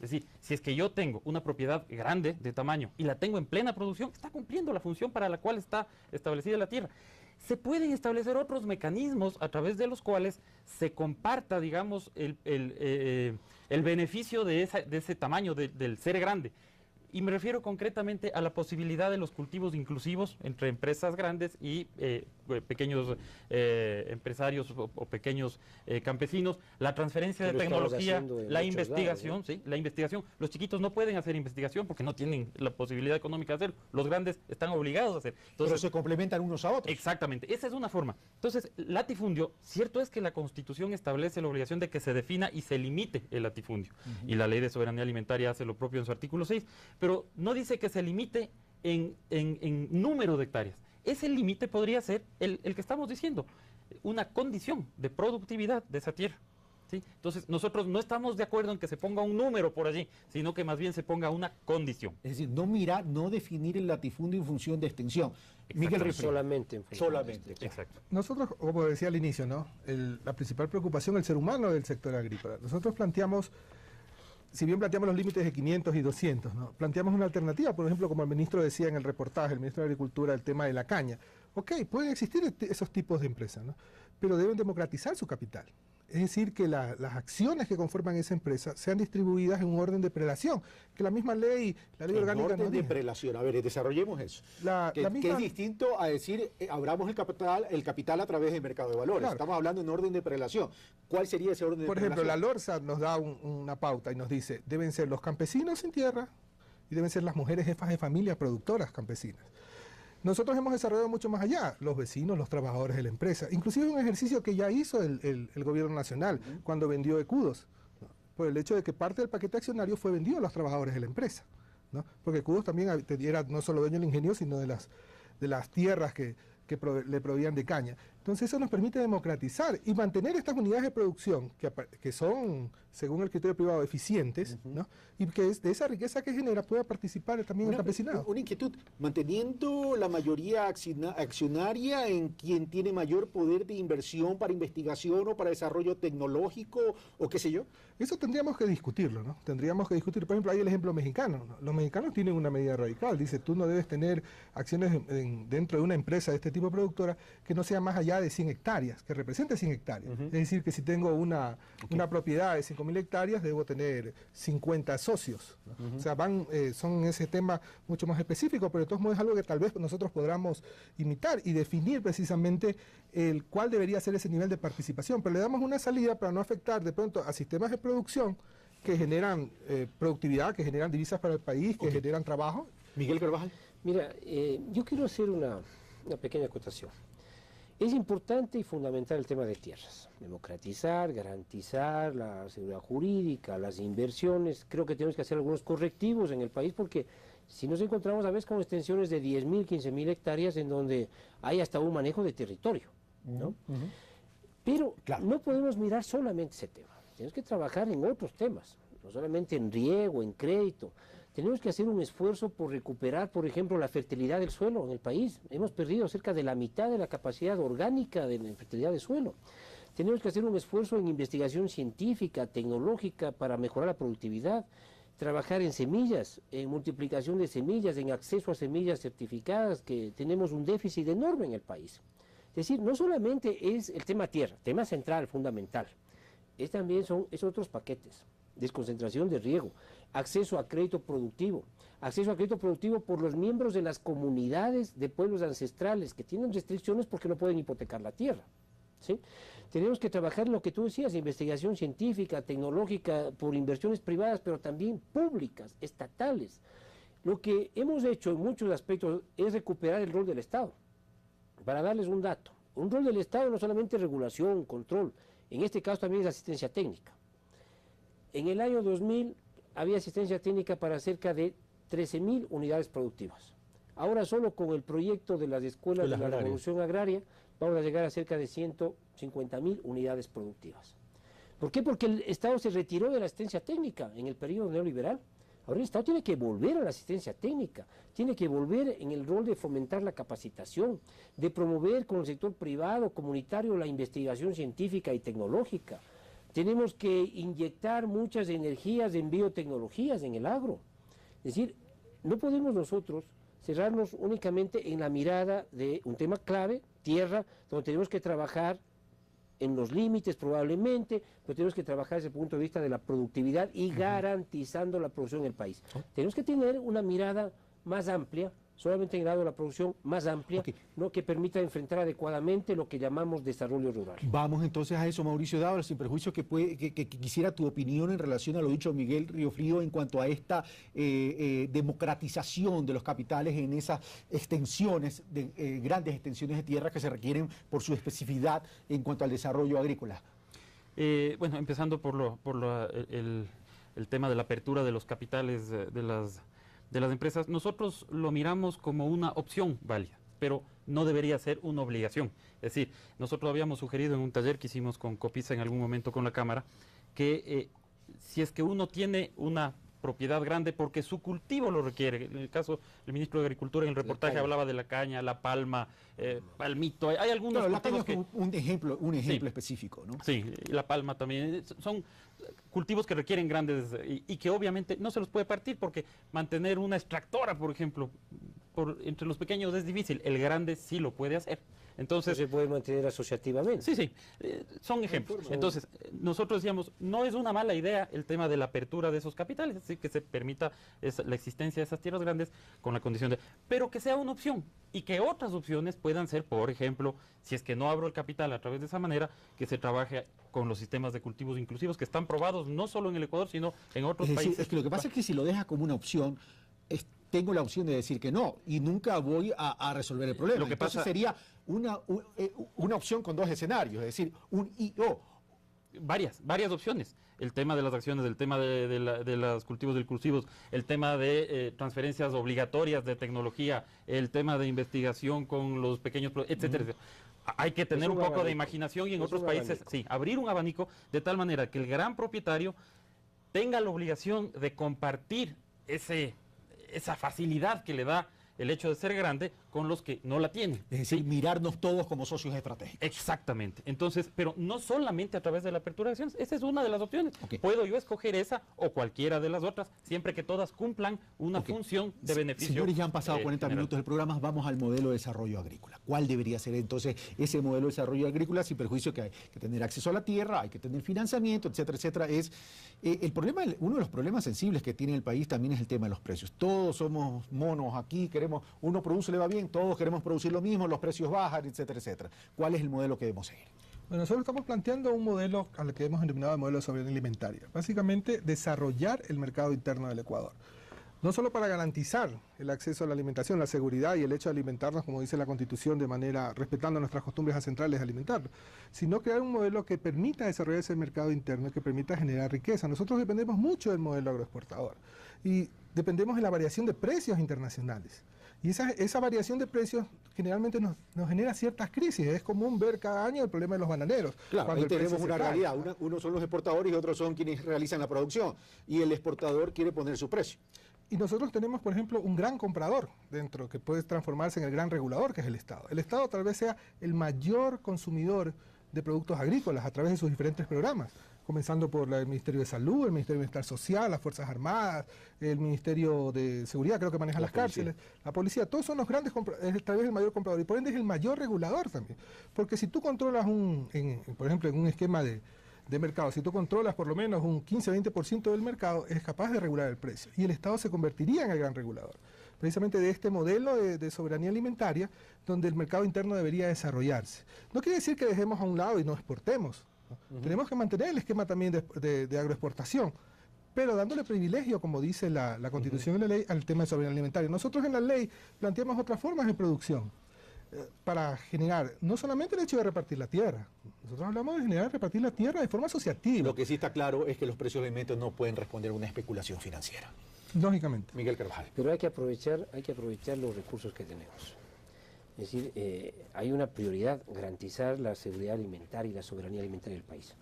Es decir, si es que yo tengo una propiedad grande de tamaño y la tengo en plena producción, está cumpliendo la función para la cual está establecida la tierra. Se pueden establecer otros mecanismos a través de los cuales se comparta, digamos, el beneficio de ese tamaño, del ser grande. Y me refiero concretamente a la posibilidad de los cultivos inclusivos entre empresas grandes y pequeños empresarios o pequeños campesinos, la transferencia de tecnología, la investigación, ¿sí? La investigación. Los chiquitos no pueden hacer investigación porque no tienen la posibilidad económica de hacerlo. Los grandes están obligados a hacer. Entonces, pero se complementan unos a otros. Exactamente, esa es una forma. Entonces, latifundio, cierto es que la Constitución establece la obligación de que se defina y se limite el latifundio. Y la Ley de Soberanía Alimentaria hace lo propio en su artículo 6, pero no dice que se limite en número de hectáreas. Ese límite podría ser el que estamos diciendo, una condición de productividad de esa tierra. ¿Sí? Entonces, nosotros no estamos de acuerdo en que se ponga un número por allí, sino que más bien se ponga una condición. Es decir, no definir el latifundio en función de extensión. Miguel Rifrio. Solamente en función de extensión. Exacto. Nosotros, como decía al inicio, ¿no? La principal preocupación del ser humano del sector agrícola. Nosotros planteamos, si bien planteamos los límites de 500 y 200, ¿no? Planteamos una alternativa, por ejemplo, como el ministro decía en el reportaje, el ministro de Agricultura, el tema de la caña. Ok, pueden existir esos tipos de empresas, ¿no? Pero deben democratizar su capital. Es decir, que las acciones que conforman esa empresa sean distribuidas en un orden de prelación, que la misma ley, la ley orgánica... orden de prelación, a ver, desarrollemos eso. Que es distinto a decir, abramos el capital a través del mercado de valores. Claro. Estamos hablando en orden de prelación. ¿Cuál sería ese orden de prelación? Por ejemplo, la LORSA nos da una pauta y nos dice, deben ser los campesinos sin tierra y deben ser las mujeres jefas de familia productoras campesinas. Nosotros hemos desarrollado mucho más allá, los vecinos, los trabajadores de la empresa, inclusive un ejercicio que ya hizo el gobierno nacional cuando vendió Ecudos, ¿no? Por el hecho de que parte del paquete accionario fue vendido a los trabajadores de la empresa, ¿no? Porque Ecudos también era no solo dueño del ingenio, sino de las tierras que le proveían de caña. Entonces eso nos permite democratizar y mantener estas unidades de producción que son, según el criterio privado, eficientes, ¿no? Y que de esa riqueza que genera pueda participar también el campesinado. Una inquietud, manteniendo la mayoría accionaria en quien tiene mayor poder de inversión para investigación o para desarrollo tecnológico o qué sé yo. Eso tendríamos que discutirlo, ¿no? Tendríamos que discutir, por ejemplo, hay el ejemplo mexicano, ¿no? Los mexicanos tienen una medida radical, dice, tú no debes tener acciones dentro de una empresa de este tipo productora que no sea más allá de 100 hectáreas, que represente 100 hectáreas. Es decir, que si tengo una propiedad de 5.000 hectáreas, debo tener 50 socios, ¿no? O sea, son ese tema mucho más específico, pero de todos modos es algo que tal vez nosotros podamos imitar y definir precisamente cuál debería ser ese nivel de participación, pero le damos una salida para no afectar de pronto a sistemas de producción que generan productividad, que generan divisas para el país, que generan trabajo. Miguel Carvajal. Mira, yo quiero hacer una pequeña acotación. Es importante y fundamental el tema de tierras, democratizar, garantizar la seguridad jurídica, las inversiones. Creo que tenemos que hacer algunos correctivos en el país porque si nos encontramos a veces con extensiones de 10.000, 15.000 hectáreas en donde hay hasta un manejo de territorio, ¿no? Pero no podemos mirar solamente ese tema, tenemos que trabajar en otros temas, no solamente en riego, en crédito. Tenemos que hacer un esfuerzo por recuperar, por ejemplo, la fertilidad del suelo en el país. Hemos perdido cerca de la mitad de la capacidad orgánica de la fertilidad del suelo. Tenemos que hacer un esfuerzo en investigación científica, tecnológica, para mejorar la productividad. Trabajar en semillas, en multiplicación de semillas, en acceso a semillas certificadas, que tenemos un déficit enorme en el país. Es decir, no solamente es el tema tierra, tema central, fundamental. También son otros paquetes. Desconcentración de riego, acceso a crédito productivo por los miembros de las comunidades de pueblos ancestrales que tienen restricciones porque no pueden hipotecar la tierra, ¿sí? Tenemos que trabajar en lo que tú decías, investigación científica, tecnológica, por inversiones privadas, pero también públicas, estatales. Lo que hemos hecho en muchos aspectos es recuperar el rol del Estado. Para darles un dato, un rol del Estado no solamente regulación, control, en este caso también es asistencia técnica. En el año 2000 había asistencia técnica para cerca de 13.000 unidades productivas. Ahora solo con el proyecto de las escuelas de la revolución agraria vamos a llegar a cerca de 150.000 unidades productivas. ¿Por qué? Porque el Estado se retiró de la asistencia técnica en el periodo neoliberal. Ahora el Estado tiene que volver a la asistencia técnica, tiene que volver en el rol de fomentar la capacitación, de promover con el sector privado, comunitario, la investigación científica y tecnológica, tenemos que inyectar muchas energías en biotecnologías en el agro. Es decir, no podemos nosotros cerrarnos únicamente en la mirada de un tema clave, tierra, donde tenemos que trabajar en los límites probablemente, pero tenemos que trabajar desde el punto de vista de la productividad y garantizando la producción en el país. Tenemos que tener una mirada más amplia, solamente en el lado de la producción más amplia, ¿no?, que permita enfrentar adecuadamente lo que llamamos desarrollo rural. Vamos entonces a eso, Mauricio Dávila, sin perjuicio que quisiera tu opinión en relación a lo dicho Miguel Riofrío en cuanto a esta democratización de los capitales en esas extensiones, grandes extensiones de tierra que se requieren por su especificidad en cuanto al desarrollo agrícola. Bueno, empezando por el tema de la apertura de los capitales de las empresas, nosotros lo miramos como una opción válida, pero no debería ser una obligación. Es decir, nosotros habíamos sugerido en un taller que hicimos con Copisa en algún momento con la Cámara, que si es que uno tiene una propiedad grande porque su cultivo lo requiere, en el caso del ministro de Agricultura en el reportaje hablaba de la caña, la palma, palmito, hay algunos cultivos que... Un ejemplo sí, específico, ¿no? Sí, la palma también, son cultivos que requieren grandes y que obviamente no se los puede partir porque mantener una extractora, por ejemplo, entre los pequeños es difícil, el grande sí lo puede hacer. Entonces se puede mantener asociativamente. Sí, son ejemplos. Entonces, nosotros decíamos, no es una mala idea el tema de la apertura de esos capitales, es decir, que se permita la existencia de esas tierras grandes con la condición de... Pero que sea una opción y que otras opciones puedan ser, por ejemplo, si es que no abro el capital a través de esa manera, que se trabaje con los sistemas de cultivos inclusivos que están probados no solo en el Ecuador, sino en otros países. Es que lo que pasa es que si lo deja como una opción... tengo la opción de decir que no y nunca voy a resolver el problema. Lo que Entonces pasa... sería una opción con dos escenarios, es decir, un y o. Varias opciones. El tema de las acciones, el tema de los cultivos inclusivos, el tema de transferencias obligatorias de tecnología, el tema de investigación con los pequeños, etcétera. Hay que tener un poco de imaginación y en otros países, sí, abrir un abanico de tal manera que el gran propietario tenga la obligación de compartir esa facilidad que le da el hecho de ser grande con los que no la tienen. Es decir, mirarnos todos como socios estratégicos. Exactamente. Entonces, pero no solamente a través de la apertura de acciones, esa es una de las opciones. Puedo yo escoger esa o cualquiera de las otras, siempre que todas cumplan una función de beneficio. Señores, ya han pasado 40 minutos del programa, vamos al modelo de desarrollo agrícola. ¿Cuál debería ser entonces ese modelo de desarrollo agrícola? Sin perjuicio que hay que tener acceso a la tierra, hay que tener financiamiento, etcétera, etcétera. Uno de los problemas sensibles que tiene el país también es el tema de los precios. Todos somos monos aquí, uno produce, le va bien, todos queremos producir lo mismo, los precios bajan, etcétera, etcétera. ¿Cuál es el modelo que debemos seguir? Bueno, nosotros estamos planteando un modelo al que hemos denominado modelo de soberanía alimentaria. Básicamente, desarrollar el mercado interno del Ecuador. No solo para garantizar el acceso a la alimentación, la seguridad y el hecho de alimentarnos, como dice la Constitución, de manera respetando nuestras costumbres ancestrales de alimentarnos, sino crear un modelo que permita desarrollar ese mercado interno y que permita generar riqueza. Nosotros dependemos mucho del modelo agroexportador y dependemos de la variación de precios internacionales. Y esa variación de precios generalmente nos genera ciertas crisis. Es común ver cada año el problema de los bananeros. Claro, ahí tenemos una realidad. Unos son los exportadores y otros son quienes realizan la producción. Y el exportador quiere poner su precio. Y nosotros tenemos, por ejemplo, un gran comprador dentro que puede transformarse en el gran regulador, que es el Estado. El Estado tal vez sea el mayor consumidor de productos agrícolas a través de sus diferentes programas, comenzando por el Ministerio de Salud, el Ministerio de Bienestar Social, las Fuerzas Armadas, el Ministerio de Seguridad, creo que maneja las cárceles, la policía, todos son los grandes compradores, es tal vez el mayor comprador y por ende es el mayor regulador también. Porque si tú controlas por ejemplo, en un esquema de mercado, si tú controlas por lo menos un 15-20% del mercado, eres capaz de regular el precio y el Estado se convertiría en el gran regulador. Precisamente de este modelo de soberanía alimentaria, donde el mercado interno debería desarrollarse. No quiere decir que dejemos a un lado y no exportemos. Tenemos que mantener el esquema también de agroexportación, pero dándole privilegio, como dice la Constitución y la ley, al tema de soberanía alimentaria. Nosotros en la ley planteamos otras formas de producción para generar no solamente el hecho de repartir la tierra, nosotros hablamos de generar repartir la tierra de forma asociativa. Lo que sí está claro es que los precios de alimentos no pueden responder a una especulación financiera. Lógicamente. Miguel Carvajal. Pero hay que aprovechar los recursos que tenemos. Es decir, hay una prioridad, garantizar la seguridad alimentaria y la soberanía alimentaria del país.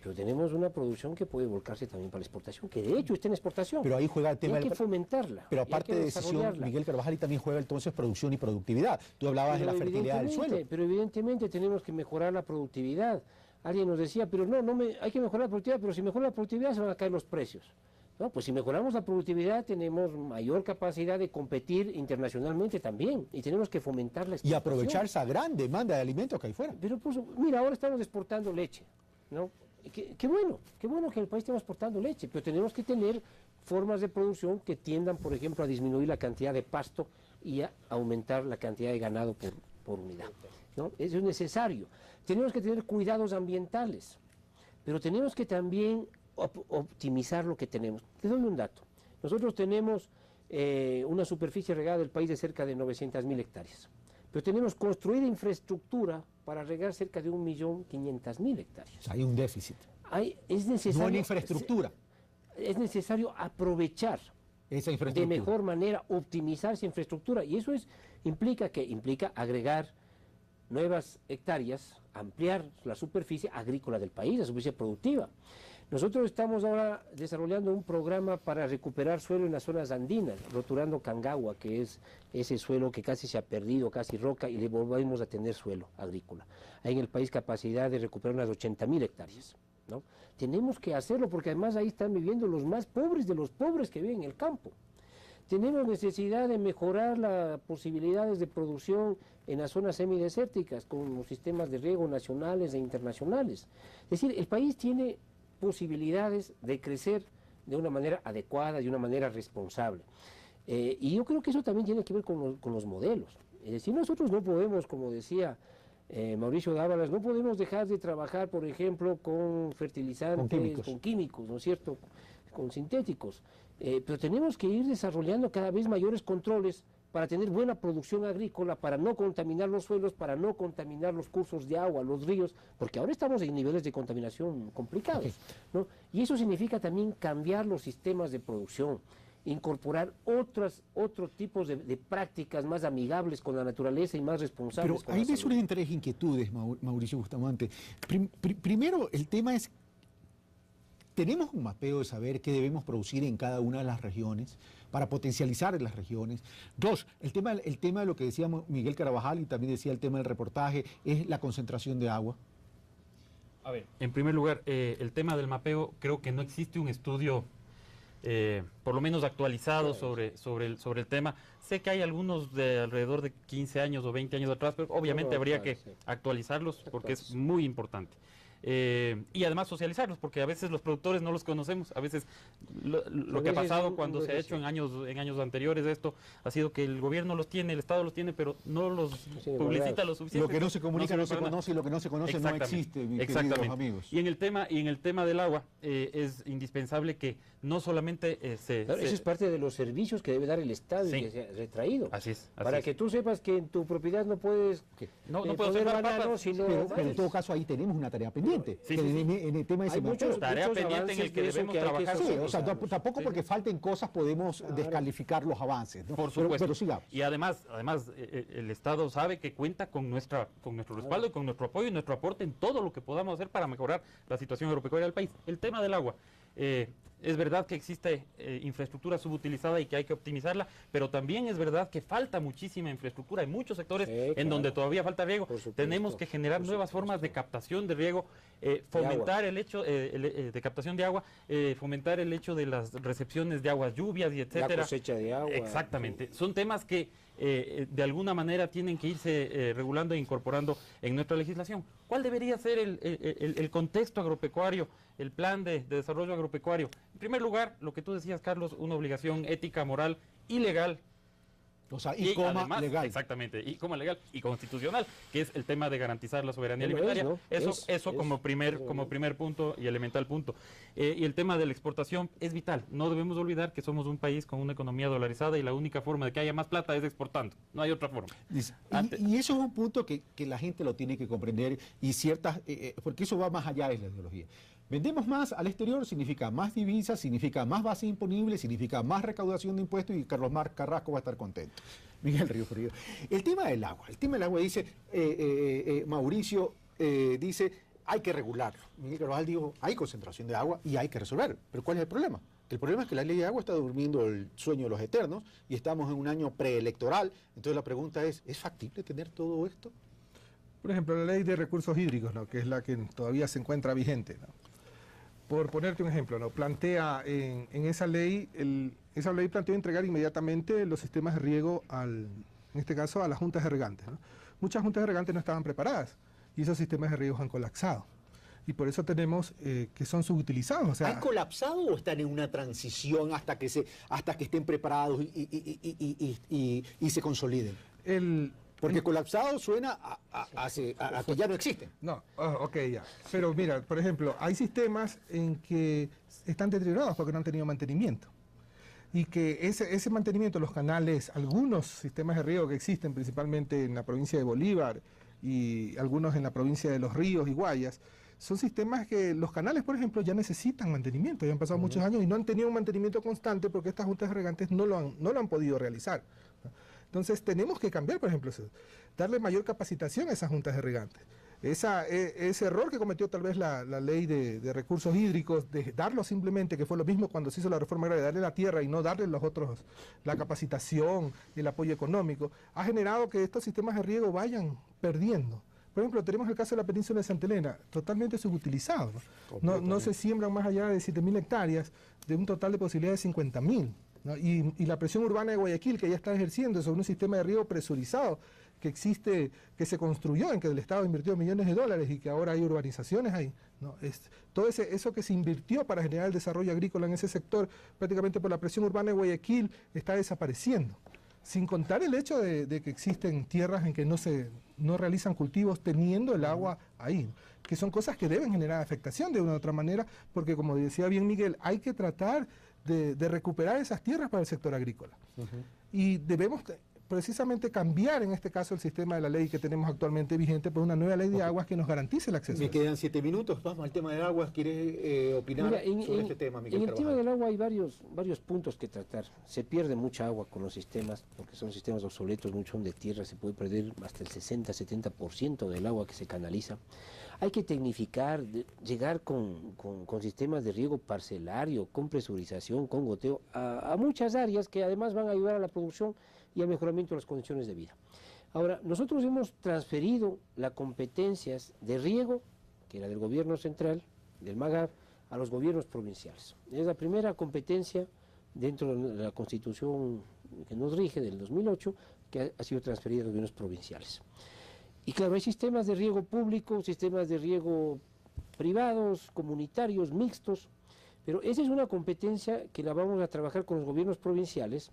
Pero tenemos una producción que puede volcarse también para la exportación, que de hecho está en exportación. Pero ahí juega el tema. Hay que fomentarla. Pero aparte de decisión, Miguel Carvajal, y también juega entonces producción y productividad. Tú hablabas de la fertilidad del suelo. Pero evidentemente tenemos que mejorar la productividad. alguien nos decía, pero hay que mejorar la productividad, pero si mejora la productividad se van a caer los precios. No, pues si mejoramos la productividad tenemos mayor capacidad de competir internacionalmente también y tenemos que fomentar la exportación. Y aprovechar esa gran demanda de alimentos que hay fuera. Pero pues, mira, ahora estamos exportando leche, ¿no? Qué bueno que en el país estemos exportando leche, pero tenemos que tener formas de producción que tiendan, por ejemplo, a disminuir la cantidad de pasto y a aumentar la cantidad de ganado por unidad, ¿no? Eso es necesario. Tenemos que tener cuidados ambientales, pero tenemos que también optimizar lo que tenemos. Te doy un dato. Nosotros tenemos una superficie regada del país de cerca de 900.000 hectáreas, pero tenemos construida infraestructura para regar cerca de 1.500.000 hectáreas. O sea, hay un déficit. Es necesario, no en infraestructura. Es necesario aprovechar esa infraestructura de mejor manera, optimizar esa infraestructura, y eso implica agregar nuevas hectáreas, ampliar la superficie agrícola del país, la superficie productiva. Nosotros estamos ahora desarrollando un programa para recuperar suelo en las zonas andinas, roturando Cangagua, que es ese suelo que casi se ha perdido, casi roca, y le volvemos a tener suelo agrícola. Hay en el país capacidad de recuperar unas 80.000 hectáreas, ¿no? Tenemos que hacerlo porque además ahí están viviendo los más pobres de los pobres que viven en el campo. Tenemos necesidad de mejorar las posibilidades de producción en las zonas semidesérticas con los sistemas de riego nacionales e internacionales. Es decir, el país tiene posibilidades de crecer de una manera adecuada, de una manera responsable. Y yo creo que eso también tiene que ver con los modelos. Es decir, nosotros no podemos, como decía Mauricio Dávalas, no podemos dejar de trabajar, por ejemplo, con fertilizantes, con químicos, ¿no es cierto?, con sintéticos. Pero tenemos que ir desarrollando cada vez mayores controles para tener buena producción agrícola, para no contaminar los suelos, para no contaminar los cursos de agua, los ríos, porque ahora estamos en niveles de contaminación complicados, ¿no? Y eso significa también cambiar los sistemas de producción, incorporar otros tipos de prácticas más amigables con la naturaleza y más responsables. Pero ahí me surgen tres inquietudes, Mauricio Bustamante. Primero, el tema es, ¿tenemos un mapeo de saber qué debemos producir en cada una de las regiones para potencializar en las regiones? Dos, el tema de lo que decía Miguel Carabajal y también decía el tema del reportaje, es la concentración de agua. A ver, en primer lugar, el tema del mapeo, creo que no existe un estudio por lo menos actualizado sobre el tema. Sé que hay algunos de alrededor de 15 años o 20 años atrás, pero obviamente habría que actualizarlos porque es muy importante. Y además socializarlos, porque a veces los productores no los conocemos. A veces lo que ha pasado cuando se ha hecho en años anteriores esto ha sido que el gobierno los tiene, el Estado los tiene, pero no los publicita lo suficiente. Lo que no se comunica no se conoce y lo que no se conoce no existe, mis queridos amigos. Y en el tema del agua es indispensable que no solamente eso es parte de los servicios que debe dar el Estado y que se ha retraído. Así es. Para que tú sepas que en tu propiedad no puedes poner bananos, sino... Pero en todo caso ahí tenemos una tarea pendiente. En el tema de ese muchos tarea pendiente en el que debemos trabajar. O sea, tampoco porque falten cosas podemos descalificar los avances, ¿no? Por supuesto. Pero sigamos. Y además el Estado sabe que cuenta con nuestro respaldo y con nuestro apoyo y nuestro aporte en todo lo que podamos hacer para mejorar la situación agropecuaria del país. El tema del agua. Es verdad que existe infraestructura subutilizada y que hay que optimizarla, pero también es verdad que falta muchísima infraestructura. Hay muchos sectores en donde todavía falta riego. Tenemos que generar nuevas formas de captación de riego, fomentar el hecho de captación de agua, fomentar el hecho de las recepciones de aguas lluvias y etcétera. La cosecha de agua. Exactamente. Son temas que de alguna manera tienen que irse regulando e incorporando en nuestra legislación. ¿Cuál debería ser el contexto agropecuario, el plan de desarrollo agropecuario? En primer lugar, lo que tú decías, Carlos, una obligación ética, moral y legal. O sea, y coma además, legal. Exactamente, y coma legal y constitucional, que es el tema de garantizar la soberanía alimentaria. Eso como primer punto y elemental punto. Y el tema de la exportación es vital. No debemos olvidar que somos un país con una economía dolarizada y la única forma de que haya más plata es exportando. No hay otra forma. Y eso es un punto que la gente lo tiene que comprender y porque eso va más allá de la ideología. Vendemos más al exterior, significa más divisas, significa más base imponible, significa más recaudación de impuestos y Carlos Mar Carrasco va a estar contento. Miguel Río Frío. El tema del agua dice, Mauricio dice, hay que regularlo. Miguel Carvajal dijo, hay concentración de agua y hay que resolverlo. Pero ¿cuál es el problema? El problema es que la ley de agua está durmiendo el sueño de los eternos y estamos en un año preelectoral. Entonces la pregunta ¿es factible tener todo esto? Por ejemplo, la ley de recursos hídricos, ¿no? Que es la que todavía se encuentra vigente, ¿no? Por ponerte un ejemplo, ¿no? Plantea en esa ley planteó entregar inmediatamente los sistemas de riego en este caso a las juntas de regantes, ¿no? Muchas juntas de regantes no estaban preparadas y esos sistemas de riego han colapsado. Y por eso tenemos que son subutilizados. O sea, ¿han colapsado o están en una transición hasta que estén preparados y se consoliden? Porque colapsado suena a que ya no existen. No, ok, ya. Pero mira, por ejemplo, hay sistemas en que están deteriorados porque no han tenido mantenimiento. Y que ese mantenimiento, los canales, algunos sistemas de riego que existen principalmente en la provincia de Bolívar y algunos en la provincia de Los Ríos y Guayas, son sistemas que los canales, por ejemplo, ya necesitan mantenimiento, ya han pasado muchos años y no han tenido un mantenimiento constante porque estas juntas de regantes no lo han podido realizar. Entonces tenemos que cambiar, por ejemplo, darle mayor capacitación a esas juntas de regantes. Ese error que cometió tal vez la ley de recursos hídricos, de darlo simplemente, que fue lo mismo cuando se hizo la reforma agraria, darle la tierra y no darle la capacitación, el apoyo económico, ha generado que estos sistemas de riego vayan perdiendo. Por ejemplo, tenemos el caso de la península de Santa Elena, totalmente subutilizado, ¿no? No se siembran más allá de 7.000 hectáreas, de un total de posibilidades de 50.000. ¿no? Y la presión urbana de Guayaquil, que ya está ejerciendo sobre un sistema de riego presurizado que existe, que se construyó, en que el Estado invirtió millones de dólares y que ahora hay urbanizaciones ahí, ¿no? Todo eso que se invirtió para generar el desarrollo agrícola en ese sector, prácticamente por la presión urbana de Guayaquil, está desapareciendo. Sin contar el hecho de que existen tierras en que no realizan cultivos teniendo el agua ahí, que son cosas que deben generar afectación de una u otra manera, porque como decía bien Miguel, hay que tratar de recuperar esas tierras para el sector agrícola. Y debemos precisamente cambiar en este caso el sistema de la ley que tenemos actualmente vigente por una nueva ley de aguas que nos garantice el acceso. Me quedan 7 minutos, vamos al tema del agua. ¿Quieres opinar sobre este tema, Miguel? En el tema del agua hay varios puntos que tratar. Se pierde mucha agua con los sistemas, porque son sistemas obsoletos, muchos de tierra, se puede perder hasta el 60-70% del agua que se canaliza. Hay que tecnificar, llegar con sistemas de riego parcelario, con presurización, con goteo, a muchas áreas que además van a ayudar a la producción y al mejoramiento de las condiciones de vida. Ahora, nosotros hemos transferido las competencias de riego, que era del gobierno central, del MAGAP, a los gobiernos provinciales. Es la primera competencia dentro de la Constitución que nos rige del 2008, que ha sido transferida a los gobiernos provinciales. Y claro, hay sistemas de riego público, sistemas de riego privados, comunitarios, mixtos, pero esa es una competencia que la vamos a trabajar con los gobiernos provinciales,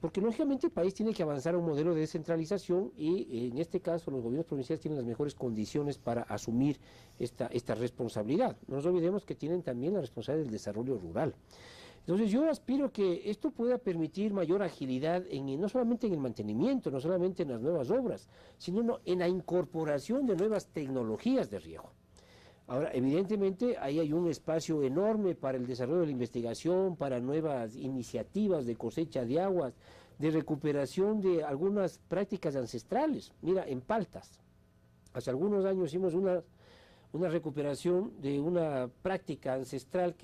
porque lógicamente el país tiene que avanzar a un modelo de descentralización y en este caso los gobiernos provinciales tienen las mejores condiciones para asumir esta responsabilidad. No nos olvidemos que tienen también la responsabilidad del desarrollo rural. Entonces yo aspiro que esto pueda permitir mayor agilidad no solamente en el mantenimiento, no solamente en las nuevas obras, sino en la incorporación de nuevas tecnologías de riego. Ahora, evidentemente, ahí hay un espacio enorme para el desarrollo de la investigación, para nuevas iniciativas de cosecha de aguas, de recuperación de algunas prácticas ancestrales. Mira, en Paltas, hace algunos años hicimos una recuperación de una práctica ancestral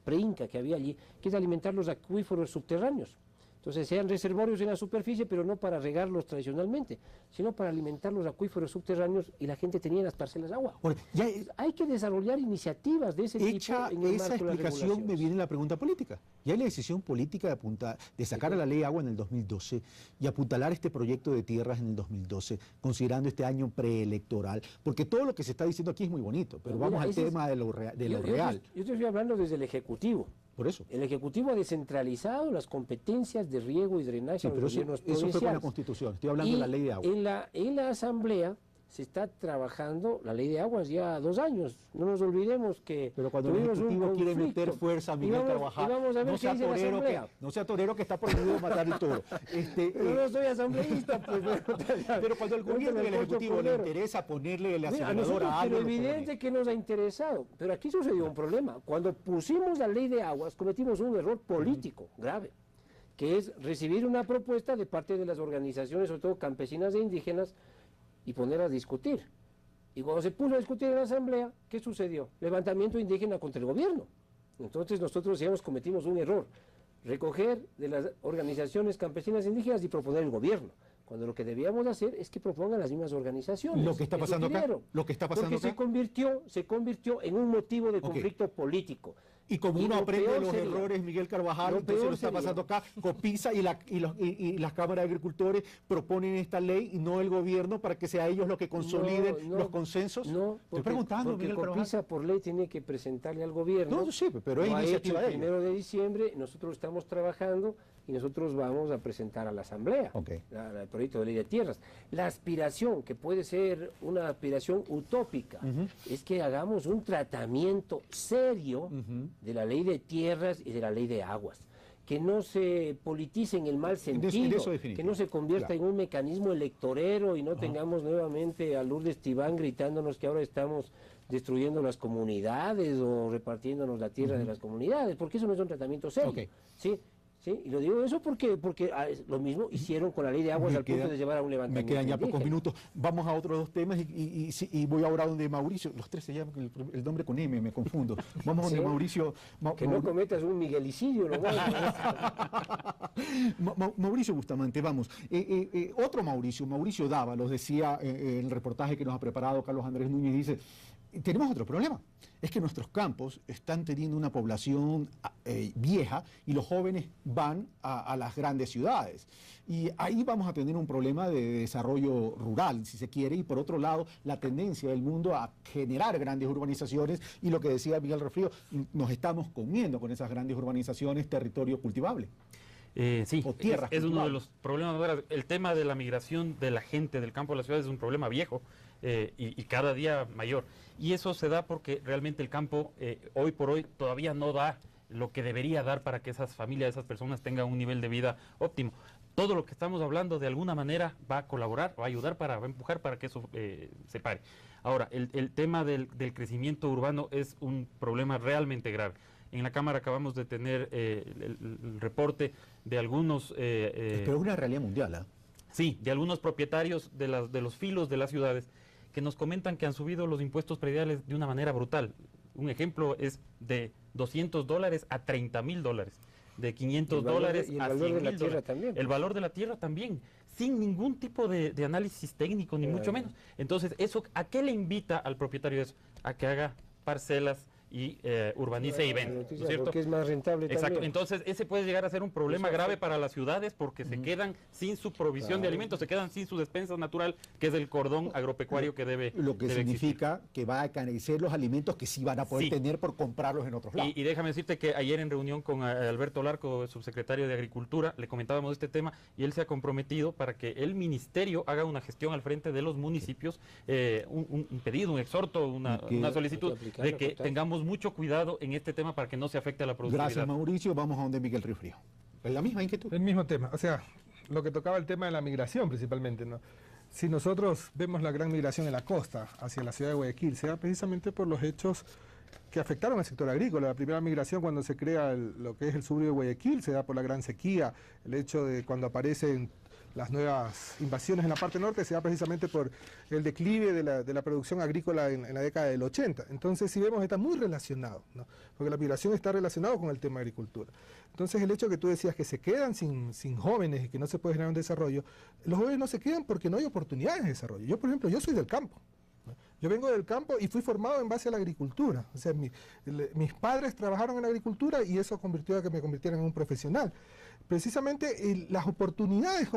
pre-inca que había allí, que es alimentar los acuíferos subterráneos. Entonces sean reservorios en la superficie, pero no para regarlos tradicionalmente, sino para alimentar los acuíferos subterráneos y la gente tenía en las parcelas agua. Bueno, hay que desarrollar iniciativas de ese tipo en el esa marco de las explicación me viene la pregunta política. Ya hay la decisión política de sacar a la ley agua en el 2012 y apuntalar este proyecto de tierras en el 2012, considerando este año preelectoral, porque todo lo que se está diciendo aquí es muy bonito, pero vamos al tema de lo real. Yo te estoy hablando desde el Ejecutivo. Por eso. El Ejecutivo ha descentralizado las competencias de riego y drenaje a los gobiernos provinciales. Eso fue con la Constitución, estoy hablando de la ley de agua. En la Asamblea se está trabajando la ley de aguas ya 2 años. No nos olvidemos que pero cuando el Ejecutivo quiere meter fuerza a Miguel Carvajal, no sea torero que está prohibido matar el toro. Pero no soy asambleísta. Pues, pero cuando el gobierno y el Ejecutivo le interesa ponerle la aceleradora a algo. Es evidente que nos ha interesado. Pero aquí sucedió un problema. Cuando pusimos la ley de aguas, cometimos un error político grave, que es recibir una propuesta de parte de las organizaciones, sobre todo campesinas e indígenas, y poner a discutir. Y cuando se puso a discutir en la Asamblea, ¿qué sucedió? Levantamiento indígena contra el gobierno. Entonces nosotros, digamos, cometimos un error. Recoger de las organizaciones campesinas e indígenas y proponer el gobierno. cuando lo que debíamos hacer es que propongan las mismas organizaciones. Lo que está pasando acá, lo que está pasando porque acá. se convirtió en un motivo de conflicto político. Y como uno aprende de los errores, Miguel Carvajal, entonces lo está pasando acá, Copisa y las cámaras de agricultores proponen esta ley y no el gobierno para que sea ellos los que consoliden los consensos. No, estoy preguntando, porque Miguel Copisa por ley tiene que presentarle al gobierno. No, sí, pero es iniciativa de ellos. El 1 de diciembre nosotros estamos trabajando y nosotros vamos a presentar a la Asamblea el proyecto de ley de tierras. La aspiración, que puede ser una aspiración utópica, es que hagamos un tratamiento serio de la ley de tierras y de la ley de aguas. Que no se politice en el mal sentido, que no se convierta en un mecanismo electorero y no tengamos nuevamente a Lourdes Tibán gritándonos que ahora estamos destruyendo las comunidades o repartiéndonos la tierra de las comunidades, porque eso no es un tratamiento serio. ¿Sí? ¿Sí? Y lo digo eso porque lo mismo hicieron con la ley de aguas al punto de llevar a un levantamiento. Me quedan ya indígena. pocos minutos. Vamos a otros dos temas y voy ahora donde Mauricio. Los tres se llaman el nombre con M, me confundo. Vamos donde Mauricio. Que no cometas un miguelicidio, ¿no? Mauricio Bustamante, vamos. Otro Mauricio Dávalos, decía en el reportaje que nos ha preparado Carlos Andrés Núñez, dice: tenemos otro problema, es que nuestros campos están teniendo una población vieja y los jóvenes van a las grandes ciudades. Y ahí vamos a tener un problema de desarrollo rural, si se quiere, y por otro lado, la tendencia del mundo a generar grandes urbanizaciones, y lo que decía Miguel Refrío, nos estamos comiendo con esas grandes urbanizaciones territorio cultivable. Sí, es uno de los problemas. El tema de la migración de la gente del campo a la ciudad es un problema viejo y cada día mayor. Y eso se da porque realmente el campo hoy por hoy todavía no da lo que debería dar para que esas familias, esas personas tengan un nivel de vida óptimo. Todo lo que estamos hablando de alguna manera va a colaborar, va a ayudar, va a empujar para que eso se pare. Ahora, el tema del crecimiento urbano es un problema realmente grave. En la Cámara acabamos de tener el reporte de algunos... pero es una realidad mundial, ¿eh? Sí, de algunos propietarios de los filos de las ciudades que nos comentan que han subido los impuestos prediales de una manera brutal. Un ejemplo es de $200 a $30.000, de $500 a $100.000. El valor de la tierra también, sin ningún tipo de análisis técnico, ni mucho menos. Entonces, eso, ¿a qué le invita al propietario eso? A que haga parcelas y urbanice y venda, ¿no es cierto? Porque es más rentable. Exacto. También. Entonces ese puede llegar a ser un problema grave para las ciudades porque se quedan sin su provisión de alimentos, se quedan sin su despensa natural, que es el cordón agropecuario que debe Lo que significa existir. Que va a encarecer los alimentos que sí van a poder tener por comprarlos en otros lados. Y déjame decirte que ayer en reunión con Alberto Larco, subsecretario de Agricultura, le comentábamos este tema y él se ha comprometido para que el ministerio haga una gestión al frente de los municipios, un pedido, un exhorto, una solicitud de que tengamos mucho cuidado en este tema para que no se afecte a la productividad. Gracias, Mauricio. Vamos a donde Miguel Riofrío. ¿Es la misma inquietud? El mismo tema. O sea, lo que tocaba el tema de la migración principalmente, ¿no? Si nosotros vemos la gran migración en la costa hacia la ciudad de Guayaquil, se da precisamente por los hechos que afectaron al sector agrícola. La primera migración cuando se crea lo que es el suburbio de Guayaquil se da por la gran sequía, el hecho de cuando aparecen las nuevas invasiones en la parte norte se da precisamente por el declive de la producción agrícola en la década del 80. Entonces, si vemos, está muy relacionado, ¿no? Porque la migración está relacionada con el tema de agricultura. Entonces, el hecho que tú decías que se quedan sin jóvenes y que no se puede generar un desarrollo, los jóvenes no se quedan porque no hay oportunidades de desarrollo. Yo, por ejemplo, yo soy del campo. Yo vengo del campo y fui formado en base a la agricultura. O sea, mis padres trabajaron en la agricultura y eso convirtió a que me convirtiera en un profesional. Precisamente las oportunidades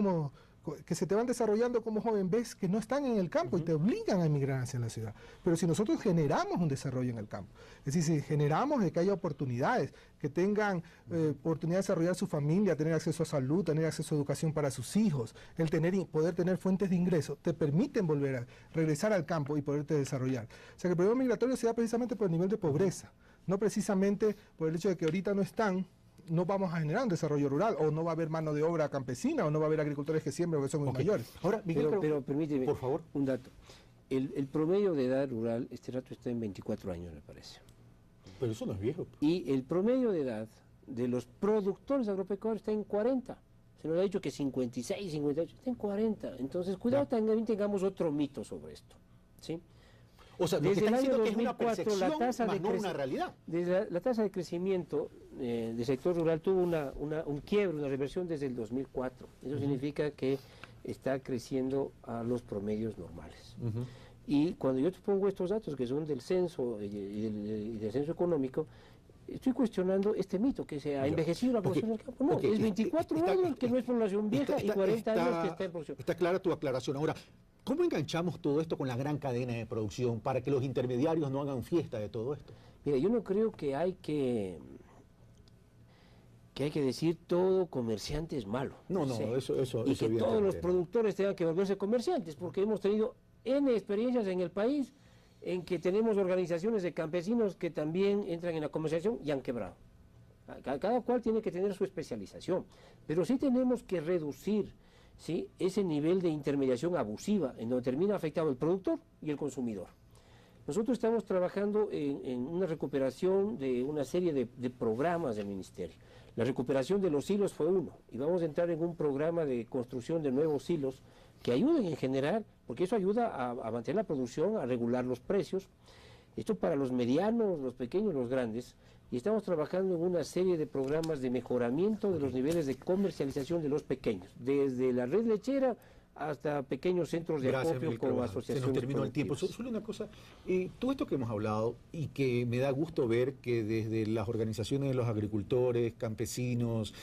que se te van desarrollando como joven ves que no están en el campo y te obligan a emigrar hacia la ciudad. Pero si nosotros generamos un desarrollo en el campo, es decir, si generamos de que haya oportunidades, que tengan oportunidad de desarrollar su familia, tener acceso a salud, tener acceso a educación para sus hijos, el poder tener fuentes de ingreso, te permiten regresar al campo y poderte desarrollar. O sea que el problema migratorio se da precisamente por el nivel de pobreza, no precisamente por el hecho de que ahorita no vamos a generar un desarrollo rural, o no va a haber mano de obra campesina, o no va a haber agricultores que siembren, que son muy mayores. Ahora, Miguel, pero permíteme, por favor, un dato. El promedio de edad rural, este rato está en 24 años, me parece. Pero eso no es viejo. Y el promedio de edad de los productores agropecuarios está en 40. Se nos ha dicho que 56, 58, está en 40. Entonces, cuidado, también tengamos otro mito sobre esto, ¿sí? O sea, desde el año 2004, es una percepción, más no una realidad. Desde la tasa de crecimiento del sector rural tuvo un quiebre, una reversión desde el 2004. Eso significa que está creciendo a los promedios normales. Y cuando yo te pongo estos datos que son del censo y del censo económico, estoy cuestionando este mito que se ha envejecido la población del campo. No, es 24 años que no es población vieja y 40 años que está en producción. Está clara tu aclaración. Ahora, ¿cómo enganchamos todo esto con la gran cadena de producción para que los intermediarios no hagan fiesta de todo esto? Mira, yo no creo que hay que decir todo comerciante es malo. No, ¿sí? eso y que todos los productores tengan que volverse comerciantes, porque hemos tenido N experiencias en el país en que tenemos organizaciones de campesinos que también entran en la comercialización y han quebrado. Cada cual tiene que tener su especialización, pero sí tenemos que reducir, ¿sí?, ese nivel de intermediación abusiva en donde termina afectado el productor y el consumidor. Nosotros estamos trabajando en una recuperación de una serie de programas del Ministerio. La recuperación de los silos fue uno, y vamos a entrar en un programa de construcción de nuevos silos que ayuden en general, porque eso ayuda a mantener la producción, a regular los precios. Esto para los medianos, los pequeños, los grandes, y estamos trabajando en una serie de programas de mejoramiento de los niveles de comercialización de los pequeños, desde la red lechera hasta pequeños centros de acopio con asociaciones. Se nos terminó el tiempo. Solo una cosa, todo esto que hemos hablado y que me da gusto ver que desde las organizaciones de los agricultores, campesinos,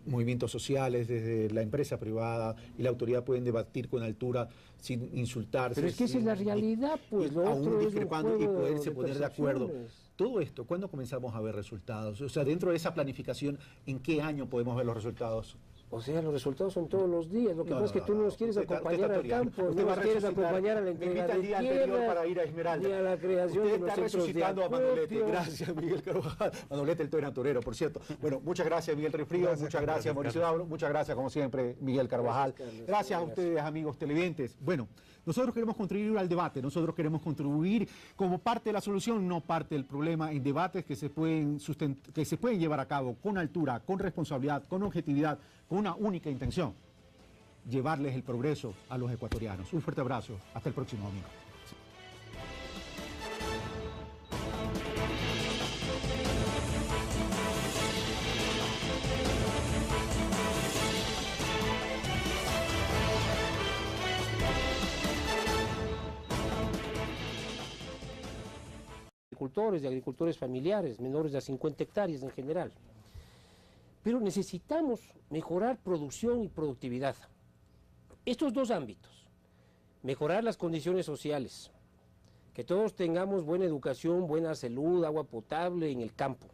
movimientos sociales, desde la empresa privada y la autoridad pueden debatir con altura sin insultarse. Pero es que esa es la realidad, pues lo otro es un juego y poderse poner de acuerdo. percepciones. Todo esto, ¿cuándo comenzamos a ver resultados? O sea, dentro de esa planificación, ¿en qué año podemos ver los resultados? O sea, los resultados son todos los días. Lo que pasa es que tú no nos quieres acompañar al campo, no nos quieres acompañar a la entrega de tierra, para ir a Esmeralda. ni a la creación de los centros de resucitando a Manolete. acopio. Gracias, Miguel Carvajal. Manolete, el toro torero, por cierto. Bueno, muchas gracias, Miguel Rifrío. Muchas gracias, Mauricio Dávalo. Muchas gracias, como siempre, Miguel Carvajal. Gracias a ustedes, amigos televidentes. Bueno, nosotros queremos contribuir al debate, nosotros queremos contribuir como parte de la solución, no parte del problema, en debates que se pueden llevar a cabo con altura, con responsabilidad, con objetividad, con una única intención: llevarles el progreso a los ecuatorianos. Un fuerte abrazo, hasta el próximo domingo. De agricultores familiares, menores de 50 hectáreas en general. Pero necesitamos mejorar producción y productividad. Estos dos ámbitos, mejorar las condiciones sociales, que todos tengamos buena educación, buena salud, agua potable en el campo,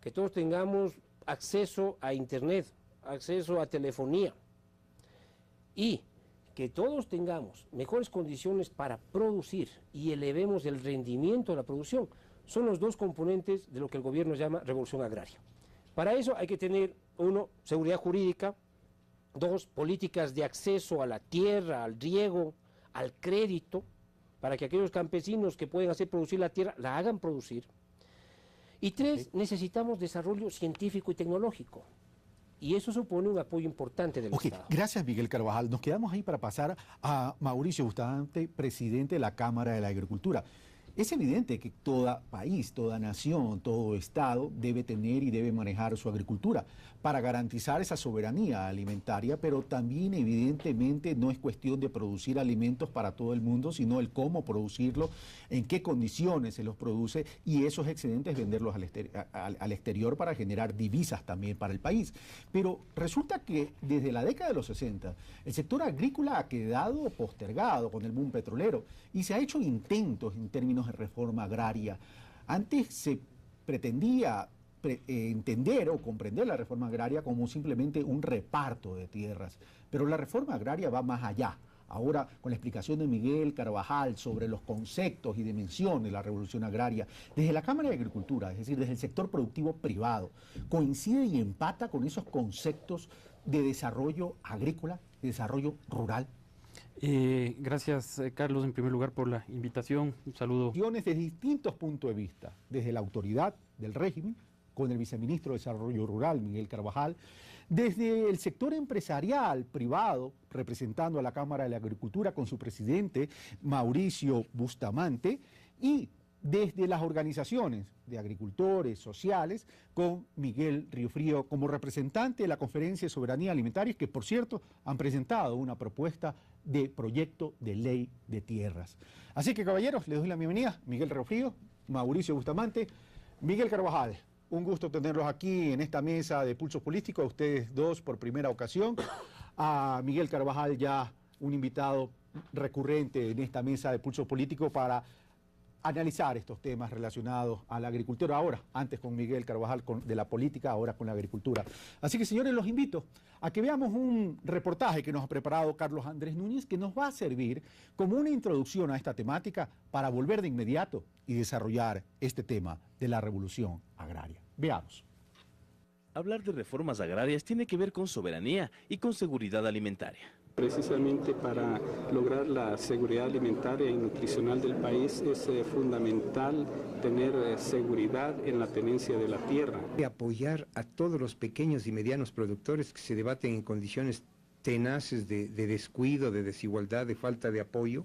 que todos tengamos acceso a internet, acceso a telefonía, y que todos tengamos mejores condiciones para producir y elevemos el rendimiento de la producción, son los dos componentes de lo que el gobierno llama revolución agraria. Para eso hay que tener, uno, seguridad jurídica; dos, políticas de acceso a la tierra, al riego, al crédito, para que aquellos campesinos que pueden hacer producir la tierra, la hagan producir; y tres, necesitamos desarrollo científico y tecnológico. Y eso supone un apoyo importante del Estado. Gracias, Miguel Carvajal. Nos quedamos ahí para pasar a Mauricio Bustamante, presidente de la Cámara de la Agricultura. Es evidente que todo país, toda nación, todo Estado debe tener y debe manejar su agricultura para garantizar esa soberanía alimentaria, pero también evidentemente no es cuestión de producir alimentos para todo el mundo, sino el cómo producirlo, en qué condiciones se los produce y esos excedentes venderlos al exterior para generar divisas también para el país. Pero resulta que desde la década de los 60 el sector agrícola ha quedado postergado con el boom petrolero y se ha hecho intentos en términos de reforma agraria. Antes se pretendía entender o comprender la reforma agraria como simplemente un reparto de tierras, pero la reforma agraria va más allá. Ahora, con la explicación de Miguel Carvajal sobre los conceptos y dimensiones de la revolución agraria, desde la Cámara de Agricultura, es decir, desde el sector productivo privado, coincide y empata con esos conceptos de desarrollo agrícola, de desarrollo rural. Gracias, Carlos, en primer lugar por la invitación. Un saludo. Desde distintos puntos de vista, desde la autoridad del régimen, con el viceministro de Desarrollo Rural, Miguel Carvajal, desde el sector empresarial privado, representando a la Cámara de la Agricultura con su presidente, Mauricio Bustamante, y desde las organizaciones de agricultores, sociales, con Miguel Riofrío como representante de la Conferencia de Soberanía Alimentaria, que por cierto han presentado una propuesta de proyecto de ley de tierras. Así que caballeros, les doy la bienvenida, Miguel Riofrío, Mauricio Bustamante, Miguel Carvajal. Un gusto tenerlos aquí en esta mesa de Pulso Político, a ustedes dos por primera ocasión, a Miguel Carvajal ya un invitado recurrente en esta mesa de Pulso Político para analizar estos temas relacionados a la agricultura. Ahora, antes con Miguel Carvajal de la política, ahora con la agricultura. Así que, señores, los invito a que veamos un reportaje que nos ha preparado Carlos Andrés Núñez, que nos va a servir como una introducción a esta temática para volver de inmediato y desarrollar este tema de la revolución agraria. Veamos. Hablar de reformas agrarias tiene que ver con soberanía y con seguridad alimentaria. Precisamente para lograr la seguridad alimentaria y nutricional del país es fundamental tener seguridad en la tenencia de la tierra. Y apoyar a todos los pequeños y medianos productores que se debaten en condiciones tenaces de descuido, de desigualdad, de falta de apoyo,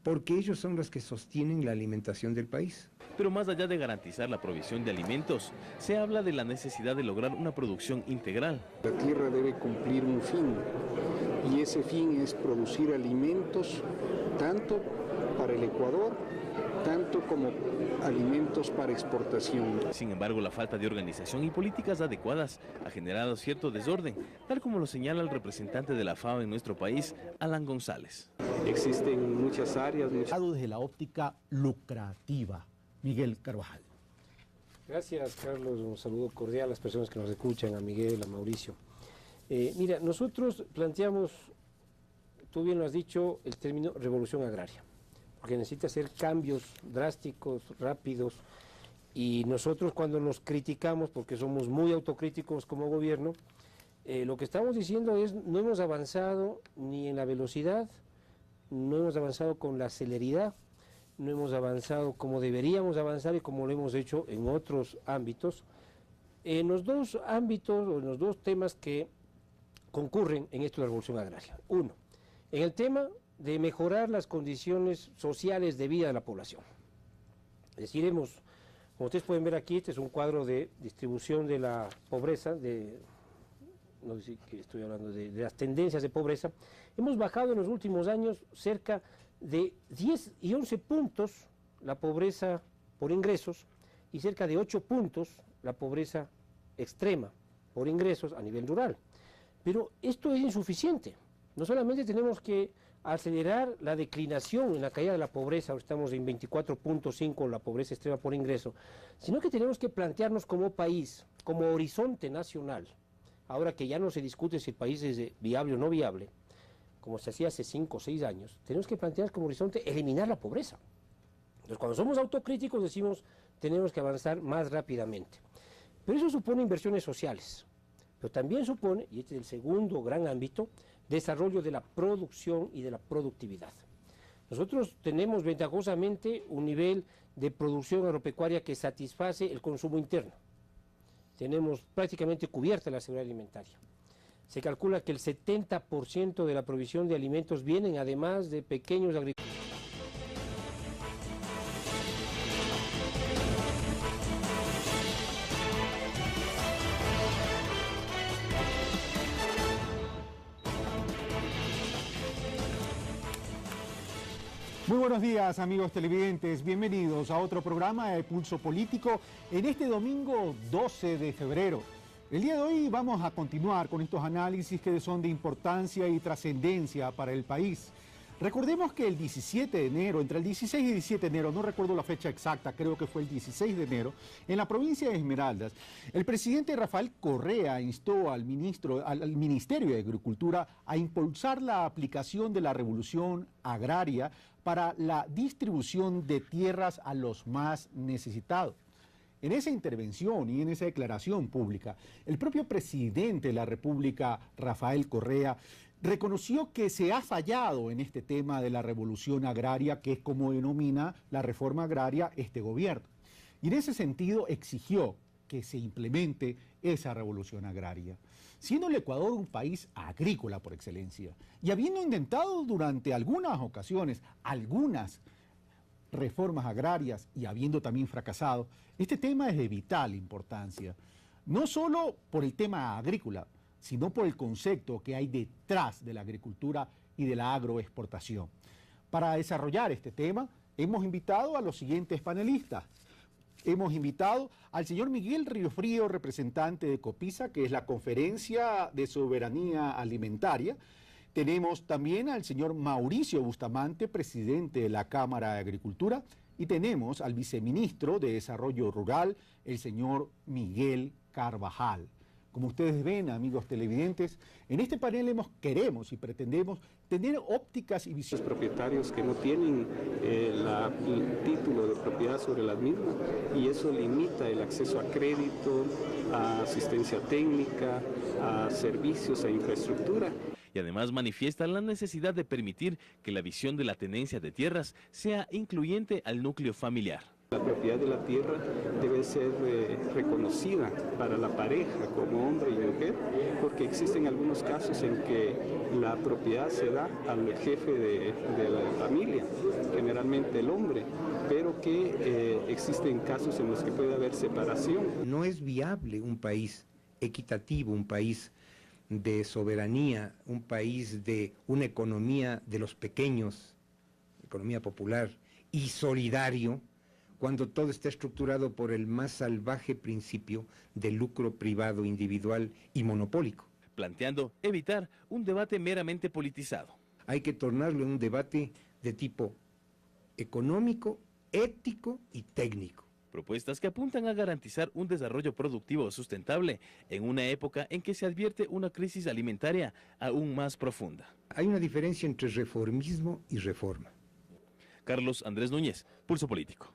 porque ellos son los que sostienen la alimentación del país. Pero más allá de garantizar la provisión de alimentos, se habla de la necesidad de lograr una producción integral. La tierra debe cumplir un fin, y ese fin es producir alimentos tanto para el Ecuador, tanto como alimentos para exportación. Sin embargo, la falta de organización y políticas adecuadas ha generado cierto desorden, tal como lo señala el representante de la FAO en nuestro país, Alan González. Existen muchas áreas. Desde la óptica lucrativa. Miguel Carvajal. Gracias, Carlos. Un saludo cordial a las personas que nos escuchan, a Miguel, a Mauricio. Mira, nosotros planteamos, tú bien lo has dicho, el término revolución agraria, porque necesita hacer cambios drásticos, rápidos, y nosotros cuando nos criticamos, porque somos muy autocríticos como gobierno, lo que estamos diciendo es no hemos avanzado ni en la velocidad, no hemos avanzado con la celeridad, no hemos avanzado como deberíamos avanzar y como lo hemos hecho en otros ámbitos. En los dos ámbitos o en los dos temas que concurren en esto de la revolución agraria. Uno, en el tema de mejorar las condiciones sociales de vida de la población. Es decir, como ustedes pueden ver aquí, este es un cuadro de distribución de la pobreza, no sé que estoy hablando de las tendencias de pobreza. Hemos bajado en los últimos años cerca de 10 y 11 puntos la pobreza por ingresos y cerca de 8 puntos la pobreza extrema por ingresos a nivel rural. Pero esto es insuficiente. No solamente tenemos que acelerar la declinación en la caída de la pobreza, ahora estamos en 24.5 la pobreza extrema por ingreso, sino que tenemos que plantearnos como país, como horizonte nacional, ahora que ya no se discute si el país es viable o no viable, como se hacía hace 5 o 6 años, tenemos que plantear como horizonte eliminar la pobreza. Entonces, cuando somos autocríticos decimos tenemos que avanzar más rápidamente. Pero eso supone inversiones sociales, pero también supone, y este es el segundo gran ámbito, desarrollo de la producción y de la productividad. Nosotros tenemos ventajosamente un nivel de producción agropecuaria que satisface el consumo interno. Tenemos prácticamente cubierta la seguridad alimentaria. Se calcula que el 70% de la provisión de alimentos vienen además de pequeños agricultores. Muy buenos días, amigos televidentes. Bienvenidos a otro programa de Pulso Político en este domingo 12 de febrero. El día de hoy vamos a continuar con estos análisis que son de importancia y trascendencia para el país. Recordemos que el 17 de enero, entre el 16 y 17 de enero, no recuerdo la fecha exacta, creo que fue el 16 de enero, en la provincia de Esmeraldas, el presidente Rafael Correa instó al Ministerio de Agricultura a impulsar la aplicación de la revolución agraria para la distribución de tierras a los más necesitados. En esa intervención y en esa declaración pública, el propio presidente de la República, Rafael Correa, reconoció que se ha fallado en este tema de la revolución agraria, que es como denomina la reforma agraria este gobierno. Y en ese sentido exigió que se implemente esa revolución agraria. Siendo el Ecuador un país agrícola por excelencia, y habiendo intentado durante algunas ocasiones, algunas reformas agrarias y habiendo también fracasado, este tema es de vital importancia, no solo por el tema agrícola, sino por el concepto que hay detrás de la agricultura y de la agroexportación. Para desarrollar este tema, hemos invitado a los siguientes panelistas. Hemos invitado al señor Miguel Riofrío, representante de COPISA, que es la Conferencia de Soberanía Alimentaria. Tenemos también al señor Mauricio Bustamante, presidente de la Cámara de Agricultura. Y tenemos al viceministro de Desarrollo Rural, el señor Miguel Carvajal. Como ustedes ven, amigos televidentes, en este panel queremos y pretendemos tener ópticas y visiones. Los propietarios que no tienen el título de propiedad sobre las mismas, y eso limita el acceso a crédito, a asistencia técnica, a servicios, a infraestructura. Y además manifiesta la necesidad de permitir que la visión de la tenencia de tierras sea incluyente al núcleo familiar. La propiedad de la tierra debe ser reconocida para la pareja como hombre y mujer, porque existen algunos casos en que la propiedad se da al jefe de la familia, generalmente el hombre, pero que existen casos en los que puede haber separación. No es viable un país equitativo, un país de soberanía, un país de una economía de los pequeños, economía popular y solidario, cuando todo está estructurado por el más salvaje principio de lucro privado, individual y monopólico. Planteando evitar un debate meramente politizado. Hay que tornarlo en un debate de tipo económico, ético y técnico. Propuestas que apuntan a garantizar un desarrollo productivo sustentable en una época en que se advierte una crisis alimentaria aún más profunda. Hay una diferencia entre reformismo y reforma. Carlos Andrés Núñez, Pulso Político.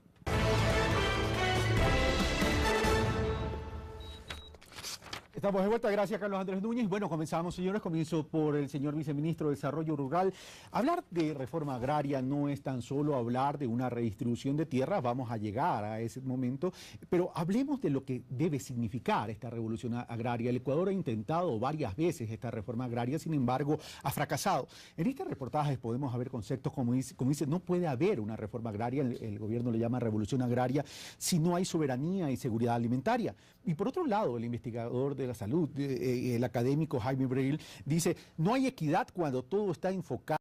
Estamos de vuelta, gracias Carlos Andrés Núñez. Bueno, comenzamos, señores, comienzo por el señor viceministro de Desarrollo Rural. Hablar de reforma agraria no es tan solo hablar de una redistribución de tierras, vamos a llegar a ese momento, pero hablemos de lo que debe significar esta revolución agraria. El Ecuador ha intentado varias veces esta reforma agraria, sin embargo, ha fracasado. En este reportaje podemos ver conceptos como dice, no puede haber una reforma agraria, el gobierno le llama revolución agraria, si no hay soberanía y seguridad alimentaria. Y por otro lado, el investigador de la salud, el académico Jaime Breil, dice, no hay equidad cuando todo está enfocado